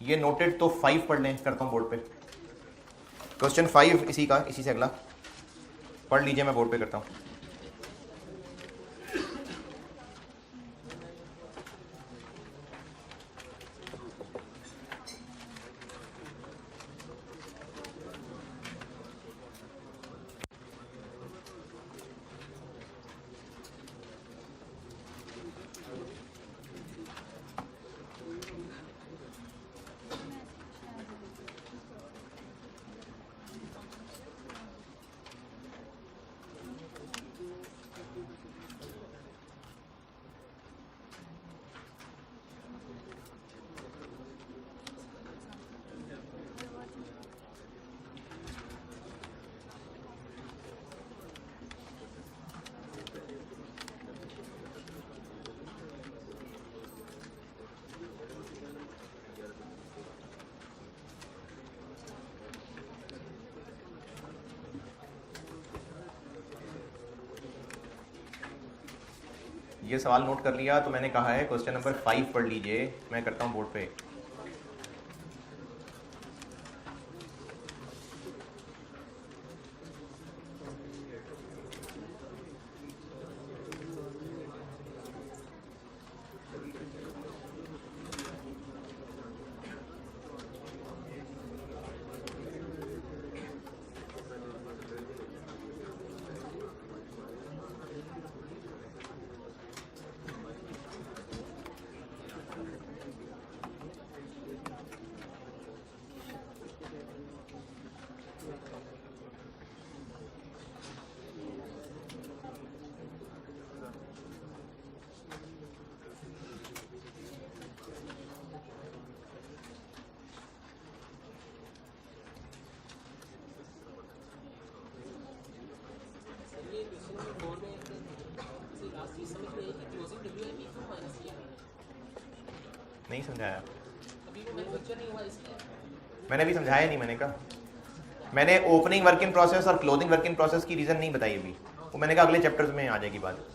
A: ये नोटेड तो 5 पढ़ लें, करता हूँ बोर्ड पे। क्वेश्चन 5 इसी का, इसी से अगला पढ़ लीजिए, मैं बोर्ड पे करता हूँ। ये सवाल नोट कर लिया तो मैंने कहा है क्वेश्चन नंबर 5 पढ़ लीजिए, मैं करता हूँ बोर्ड पे। नहीं समझाया, मैंने भी समझाया नहीं। मैंने कहा मैंने ओपनिंग वर्क इन प्रोसेस और क्लोजिंग वर्क इन प्रोसेस की रीजन नहीं बताई अभी, वो मैंने कहा अगले चैप्टर्स में आ जाएगी बात।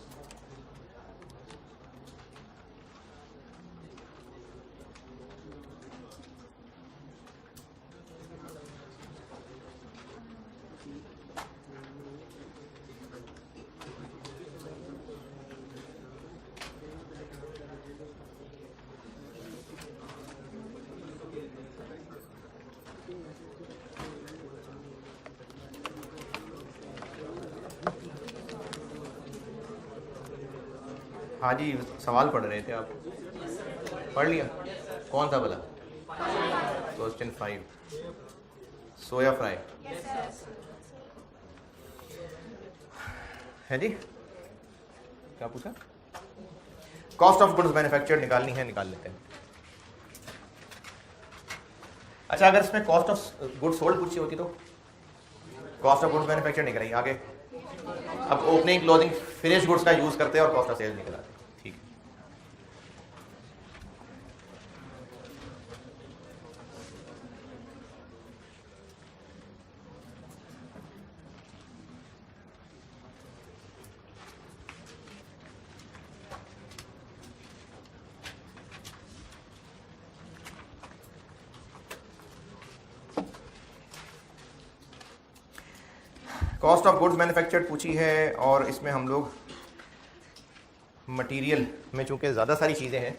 A: हाँ जी, सवाल पढ़ रहे थे आप, पढ़ लिया? कौन था भला? क्वेश्चन 5, सोया फ्राई है जी। क्या पूछा? कॉस्ट ऑफ गुड्स मैन्युफैक्चर्ड निकालनी है, निकाल लेते हैं। अच्छा, अगर इसमें कॉस्ट ऑफ गुड्स सोल्ड पूछी होती तो कॉस्ट ऑफ गुड्स मैन्युफैक्चर्ड निकल आई आगे। अब ओपनिंग क्लोजिंग फिनिश गुड्स का यूज करते हैं और कॉस्ट ऑफ सेल्स निकल आते हैं। ठीक, कॉस्ट ऑफ गुड्स मैन्युफैक्चर्ड पूछी है और इसमें हम लोग मटेरियल में चूंकि ज़्यादा सारी चीज़ें हैं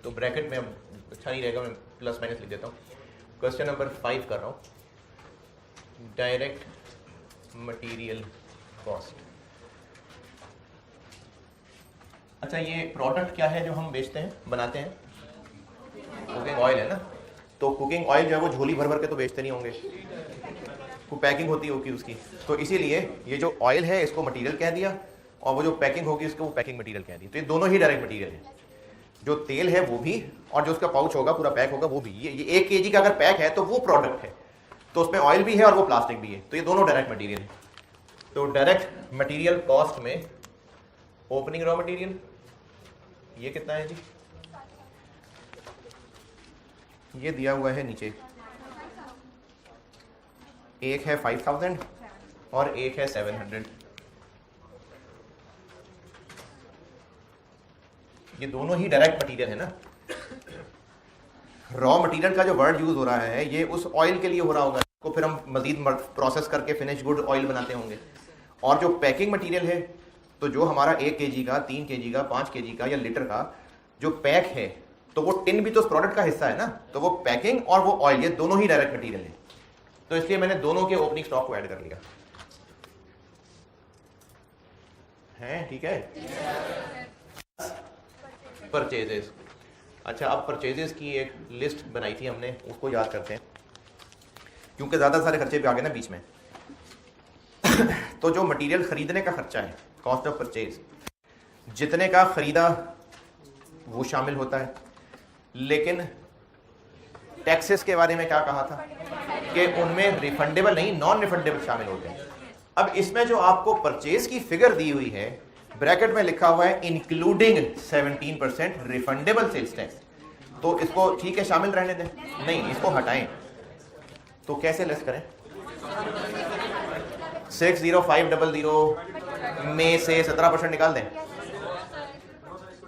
A: तो ब्रैकेट में अब अच्छा नहीं रहेगा, मैं प्लस माइनस लिख देता हूँ। क्वेश्चन नंबर 5 कर रहा हूँ, डायरेक्ट मटेरियल कॉस्ट। अच्छा, ये प्रोडक्ट क्या है जो हम बेचते हैं, बनाते हैं? कुकिंग ऑयल है ना। तो कुकिंग ऑयल जो है वो झोली भर भर के तो बेचते नहीं होंगे, वो पैकिंग होती होगी उसकी, तो इसीलिए ये जो ऑयल है इसको मटेरियल कह दिया और वो जो पैकिंग होगी उसको वो पैकिंग मटेरियल कह दी। तो ये दोनों ही डायरेक्ट मटेरियल है, जो तेल है वो भी और जो उसका पाउच होगा पूरा पैक होगा वो भी। ये 1 kg का अगर पैक है तो वो प्रोडक्ट है, तो उसमें ऑयल भी है और वो प्लास्टिक भी है, तो ये दोनों डायरेक्ट मटीरियल है। तो डायरेक्ट मटीरियल कॉस्ट में ओपनिंग रॉ मटीरियल ये कितना है जी? ये दिया हुआ है नीचे, एक है 5000 और एक है 700। ये दोनों ही डायरेक्ट मटेरियल है ना। रॉ मटेरियल का जो वर्ड यूज हो रहा है ये उस ऑयल के लिए हो रहा होगा, तो फिर हम मजीद प्रोसेस करके फिनिश गुड ऑयल बनाते होंगे। और जो पैकिंग मटेरियल है, तो जो हमारा 1 kg का, 3 kg का, 5 kg का या लीटर का जो पैक है, तो वो टिन भी तो उस प्रोडक्ट का हिस्सा है ना। तो वो पैकिंग और वो ऑयल ये दोनों ही डायरेक्ट मटेरियल है, तो इसलिए मैंने दोनों के ओपनिंग स्टॉक को ऐड कर लिया है। ठीक है, परचेजेस। अच्छा, अब परचेजेस की एक लिस्ट बनाई थी हमने, उसको याद करते हैं क्योंकि ज़्यादा सारे खर्चे भी आ गए ना बीच में। तो जो मटेरियल खरीदने का खर्चा है, कॉस्ट ऑफ परचेज, जितने का खरीदा वो शामिल होता है, लेकिन टैक्सेस के बारे में क्या कहा था कि उनमें रिफंडेबल नहीं, नॉन रिफंडेबल शामिल होते हैं। अब इसमें जो आपको परचेज की फिगर दी हुई है, ब्रैकेट में लिखा हुआ है इंक्लूडिंग 17% रिफंडेबल सेल्स टैक्स, तो इसको ठीक है शामिल रहने दें, नहीं इसको हटाएं। तो कैसे लेस करें? 60500 में से 17% निकाल दें,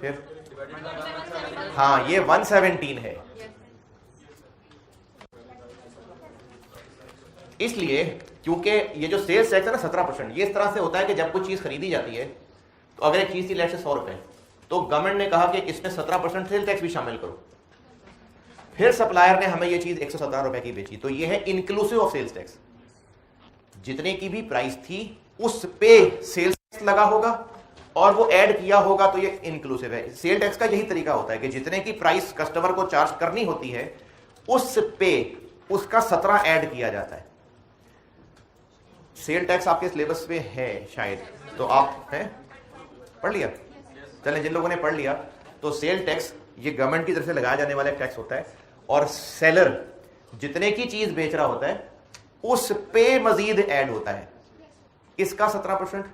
A: फिर हाँ ये 117 है। इसलिए क्योंकि ये जो सेल्स टैक्स है ना 17%, ये इस तरह से होता है कि जब कोई चीज खरीदी जाती है तो अगर एक चीज थी लेट से 100 रुपए, तो गवर्नमेंट ने कहा कि इसमें 17% सेल टैक्स भी शामिल करो। फिर सप्लायर ने हमें ये चीज 117 रुपए की बेची, तो ये है इंक्लूसिव ऑफ सेल्स टैक्स। जितने की भी प्राइस थी उस पे सेल्स टैक्स लगा होगा और वो ऐड किया होगा, तो ये इंक्लूसिव है। सेल टैक्स का यही तरीका होता है कि जितने की प्राइस कस्टमर को चार्ज करनी होती है उस पे उसका 17 ऐड किया जाता है। सेल टैक्स आपके सिलेबस पे है शायद, तो आप हैं पढ़ लिया? चलें, जिन लोगों ने पढ़ लिया, तो सेल टैक्स ये गवर्नमेंट की तरफ से लगाया जाने वाला एक टैक्स होता है, और सेलर जितने की चीज बेच रहा होता है उस पे मजीद ऐड होता है। इसका 17%,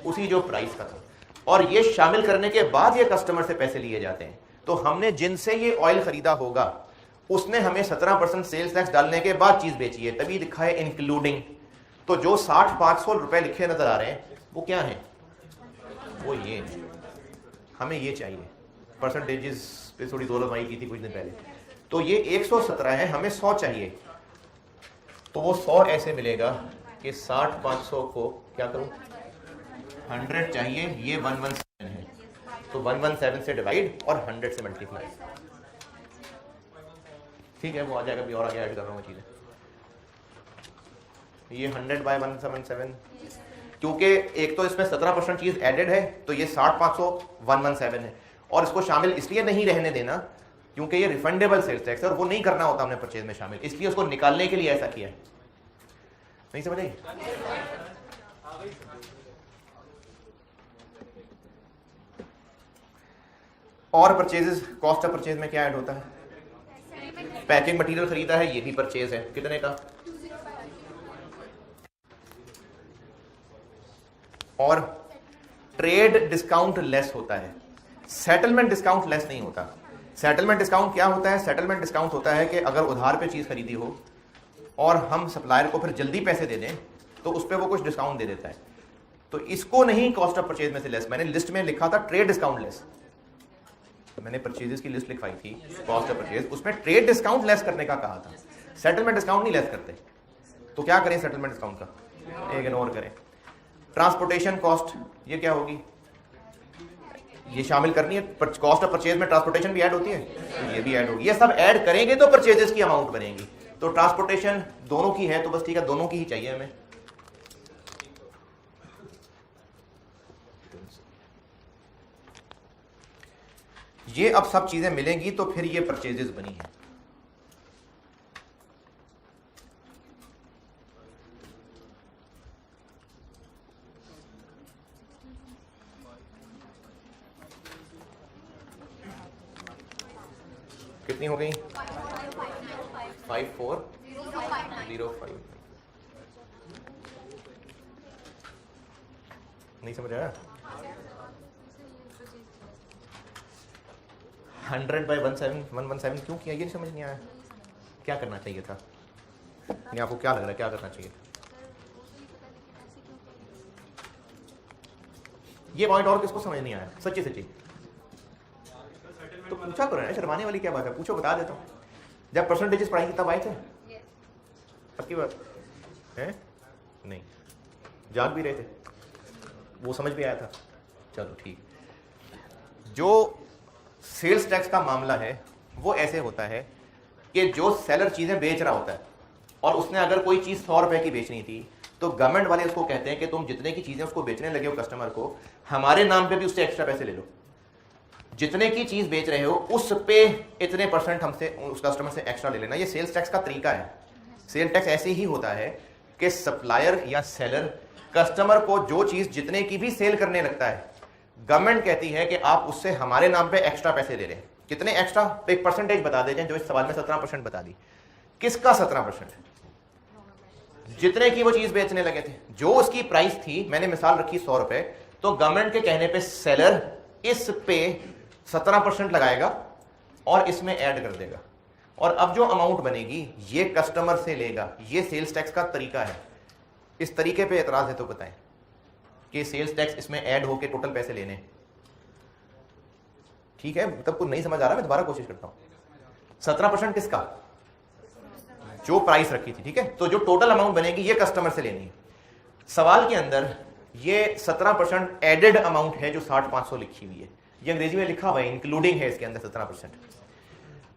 A: उसी जो प्राइस का था, और ये शामिल करने के बाद ये कस्टमर से पैसे लिए जाते हैं। तो हमने जिनसे ये ऑयल खरीदा होगा उसने हमें 17% सेल्स टैक्स डालने के बाद चीज बेची है, तभी लिखा है इंक्लूडिंग। तो जो 60-500 रुपए लिखे नजर आ रहे हैं वो क्या है? वो ये, हमें ये चाहिए। परसेंटेजेस पे थोड़ी दोलमाई की थी कुछ दिन पहले, तो ये 117 है, हमें 100 चाहिए। तो वो 100 ऐसे मिलेगा कि 60-500 को क्या करूं, 100 चाहिए, ये 117 है, तो 117 से डिवाइड और 100 से मल्टीप्लाई। ठीक है, वो आ जाएगा, भी और आगे ऐड कर रहा हूँ चीजें। ये 100/177, क्योंकि एक तो इसमें 17% चीज एडेड है, तो ये 60-500 117 है। और इसको शामिल इसलिए नहीं रहने देना क्योंकि ये रिफंडेबल सेल्स टैक्स है और वो नहीं करना होता हमने परचेज में शामिल, इसलिए उसको निकालने के लिए ऐसा किया है। नहीं समझ आई? और परचेजेस, कॉस्ट ऑफ परचेज में क्या ऐड होता है? पैकिंग मटेरियल खरीदा है, ये भी परचेज है, कितने का? और ट्रेड डिस्काउंट लेस होता है, सेटलमेंट डिस्काउंट लेस नहीं होता। सेटलमेंट डिस्काउंट क्या होता है? सेटलमेंट डिस्काउंट होता है कि अगर उधार पे चीज खरीदी हो और हम सप्लायर को फिर जल्दी पैसे दे दें तो उस पर वो कुछ डिस्काउंट दे देता है, तो इसको नहीं कॉस्ट ऑफ परचेज में से लेस। मैंने लिस्ट में लिखा था ट्रेड डिस्काउंट लेस, मैंने परचेजेस की लिस्ट लिखवाई थी कॉस्ट ऑफ परचेज, उसमें ट्रेड डिस्काउंट लेस करने का कहा था, सेटलमेंट डिस्काउंट नहीं लेस करते। तो क्या करें सेटलमेंट डिस्काउंट का? इग्नोर करें। ट्रांसपोर्टेशन कॉस्ट, ये क्या होगी? ये शामिल करनी है, कॉस्ट ऑफ परचेज में ट्रांसपोर्टेशन भी ऐड होती है, तो ये भी ऐड होगी। ये सब ऐड करेंगे तो परचेजेस की अमाउंट बनेगी। तो ट्रांसपोर्टेशन दोनों की है, तो बस ठीक है, दोनों की ही चाहिए हमें। ये अब सब चीजें मिलेंगी तो फिर ये परचेजेस बनी है। कितनी हो गई? 5405। नहीं समझ आया? 100/117 क्यों किया, ये नहीं समझ नहीं आया। क्या करना चाहिए था? नहीं, आपको क्या लग रहा है क्या करना चाहिए था? ये पॉइंट और किसको समझ नहीं आया? सच्ची सच्ची तो पूछा करो ना, शर्माने वाली क्या बात है? पूछो, बता देता हूँ। जब परसेंटेजेस पढ़ाई तब आए थे? पक्की बात है? नहीं, जाग भी रहे थे, वो समझ भी आया था। चलो ठीक। जो सेल्स टैक्स का मामला है वो ऐसे होता है कि जो सेलर चीजें बेच रहा होता है और उसने अगर कोई चीज 100 रुपए की बेचनी थी, तो गवर्नमेंट वाले उसको कहते हैं कि तुम जितने की चीजें उसको बेचने लगे हो कस्टमर को, हमारे नाम पे भी उससे एक्स्ट्रा पैसे ले लो। जितने की चीज बेच रहे हो उस पे इतने % हमसे, उस कस्टमर से एक्स्ट्रा ले लेना। ये सेल्स टैक्स का तरीका है। सेल टैक्स ऐसे ही होता है कि सप्लायर या सेलर कस्टमर को जो चीज जितने की भी सेल करने लगता है, गवर्नमेंट कहती है कि आप उससे हमारे नाम पे एक्स्ट्रा पैसे ले लें। कितने एक्स्ट्रा? एक परसेंटेज बता देते हैं, जो इस सवाल में 17% बता दी। किसका 17%? जितने की वो चीज बेचने लगे थे, जो उसकी प्राइस थी, मैंने मिसाल रखी 100 रुपए, तो गवर्नमेंट के कहने पे सेलर इस पे 17% लगाएगा और इसमें ऐड कर देगा, और अब जो अमाउंट बनेगी ये कस्टमर से लेगा। ये सेल्स टैक्स का तरीका है। इस तरीके पे एतराज है तो बताएं कि सेल्स टैक्स इसमें ऐड होके टोटल पैसे लेने। ठीक है, तब कुछ नहीं समझ आ रहा, मैं दोबारा कोशिश करता हूं। 17% किसका? जो प्राइस रखी थी, ठीक है। तो जो टोटल अमाउंट बनेगी ये कस्टमर से लेनी है। सवाल के अंदर ये 17% एडेड अमाउंट है जो 60,500 लिखी हुई है, ये अंग्रेजी में लिखा हुआ है, इंक्लूडिंग है इसके अंदर 17%।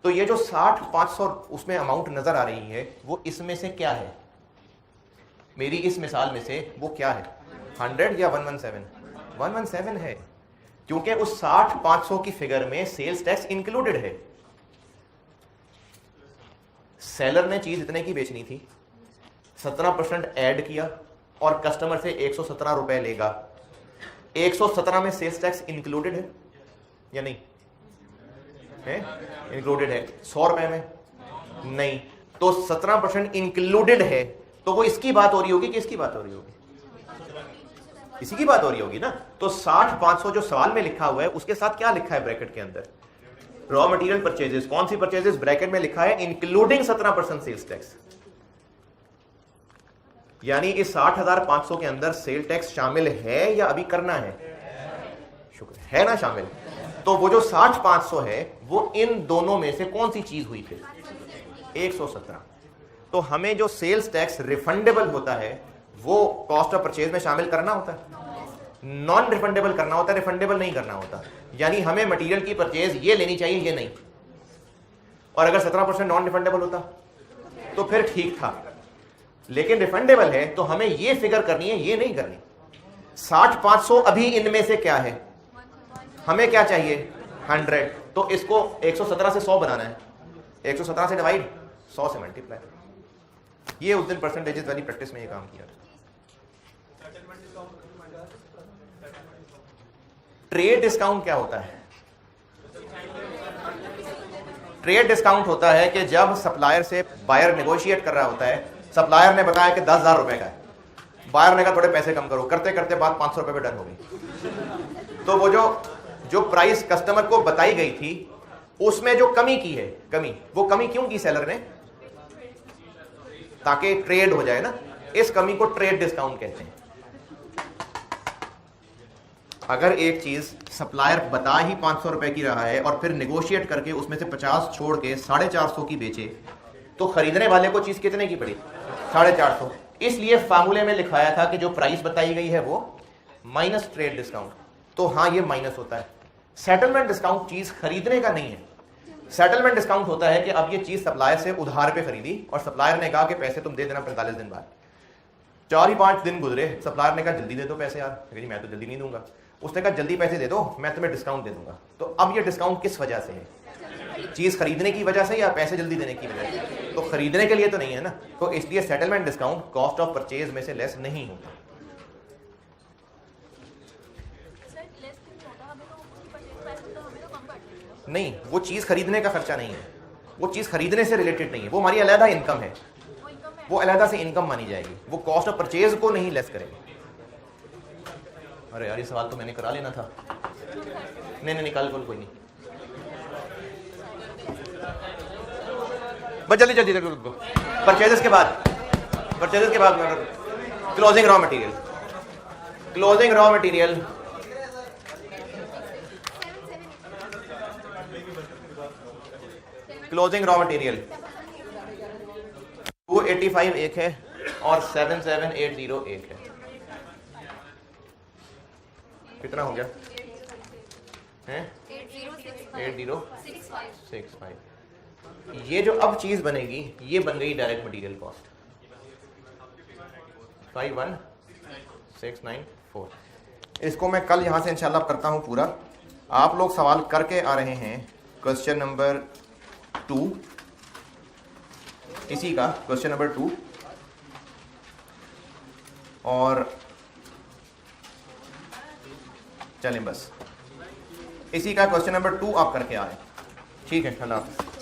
A: तो ये जो 60,500 उसमें अमाउंट नजर आ रही है वो इसमें से क्या है? मेरी इस मिसाल में से वो क्या है? 100 या 117? 117 है, क्योंकि उस 60,500 की फिगर में सेल्स टैक्स इंक्लूडेड है। सेलर ने चीज इतने की बेचनी थी, 17% ऐड किया और कस्टमर से 117 रुपए लेगा। 117 में सेल्स टैक्स इंक्लूडेड है या नहीं है? इंक्लूडेड है। 100 रुपए में नहीं, तो 17% इंक्लूडेड है, तो वो इसकी बात हो रही होगी कि इसकी बात हो रही होगी? इसी की बात हो रही होगी ना। तो 60,500 जो सवाल में लिखा हुआ है उसके साथ क्या लिखा है ब्रैकेट के अंदर? Raw material purchases. कौन सी परचेजेस? ब्रैकेट में लिखा है इंक्लूडिंग 17% सेल्स टैक्स। यानी इस 60,500 के अंदर सेल टैक्स शामिल है या अभी करना है? शुक्र है ना, शामिल। तो वो जो 60,500 है वो इन दोनों में से कौन सी चीज हुई फिर? 117। तो हमें जो सेल्स टैक्स रिफंडेबल होता है वो कॉस्ट ऑफ परचेज में शामिल करना होता है, नॉन रिफंडेबल करना होता है, रिफंडेबल नहीं करना होता। यानी हमें मटेरियल की परचेज ये लेनी चाहिए, ये नहीं। और अगर 17% नॉन रिफंडेबल होता तो फिर ठीक था, लेकिन रिफंडेबल है तो हमें ये फिगर करनी है, ये नहीं करनी। 60,500 अभी इनमें से क्या है? हमें क्या चाहिए? 100। तो इसको 117 से 100 बनाना है, 117 से डिवाइड, 100 से मल्टीप्लाई। ये उस दिन परसेंटेजेस वाली प्रैक्टिस में ये काम किया। ट्रेड डिस्काउंट क्या होता है? ट्रेड डिस्काउंट होता है कि जब सप्लायर से बायर नेगोशिएट कर रहा होता है, सप्लायर ने बताया कि 10,000 रुपए का है, बायर ने कहा थोड़े पैसे कम करो, करते करते बात 500 रुपए पे डन हो गई। तो वो जो प्राइस कस्टमर को बताई गई थी उसमें जो कमी की है, वो कमी क्यों की सेलर ने? ताकि ट्रेड हो जाए ना। इस कमी को ट्रेड डिस्काउंट कहते हैं। अगर एक चीज सप्लायर बता ही 500 रुपए की रहा है और फिर नेगोशिएट करके उसमें से 50 छोड़ के 450 की बेचे, तो खरीदने वाले को चीज कितने की पड़ी? 450। इसलिए फार्मूले में लिखाया था कि जो प्राइस बताई गई है वो माइनस ट्रेड डिस्काउंट। तो हाँ, ये माइनस होता है। सेटलमेंट डिस्काउंट चीज खरीदने का नहीं है। सेटलमेंट डिस्काउंट होता है कि अब ये चीज सप्लायर से उधार पे खरीदी और सप्लायर ने कहा कि पैसे तुम दे देना 45 दिन बाद। 4 ही 5 दिन गुजरे, सप्लायर ने कहा जल्दी दे दो पैसे यार। जी मैं तो जल्दी नहीं दूंगा। उसने कहा जल्दी पैसे दे दो, मैं तुम्हें डिस्काउंट दे दूंगा। तो अब ये डिस्काउंट किस वजह से है? चीज खरीदने की वजह से या पैसे जल्दी देने की वजह से? तो खरीदने के लिए तो नहीं है ना। तो इसलिए settlement discount cost of purchase में से लेस नहीं होता। नहीं, वो चीज खरीदने का खर्चा नहीं है, वो चीज खरीदने से रिलेटेड नहीं है, वो हमारी अलहदा इनकम है, वो अलहदा से इनकम मानी जाएगी, वो कॉस्ट ऑफ परचेज को नहीं लेस करेगी। अरे यार ये सवाल तो मैंने करा लेना था। नहीं निकाल कोई नहीं, बस जल्दी जल्दी परचेजेस के बाद closing raw material. Closing raw material closing raw material 285 एक है और 7780 एक है। कितना हो गया? 8065। ये जो अब चीज बनेगी ये बन गई डायरेक्ट मटेरियल कॉस्ट 51694। इसको मैं कल यहां से इंशाल्लाह करता हूं पूरा। आप लोग सवाल करके आ रहे हैं क्वेश्चन नंबर 2, इसी का क्वेश्चन नंबर 2 और चलें बस इसी का क्वेश्चन नंबर 2 आप करके आए। ठीक है, अल्लाह हाफ़िज़।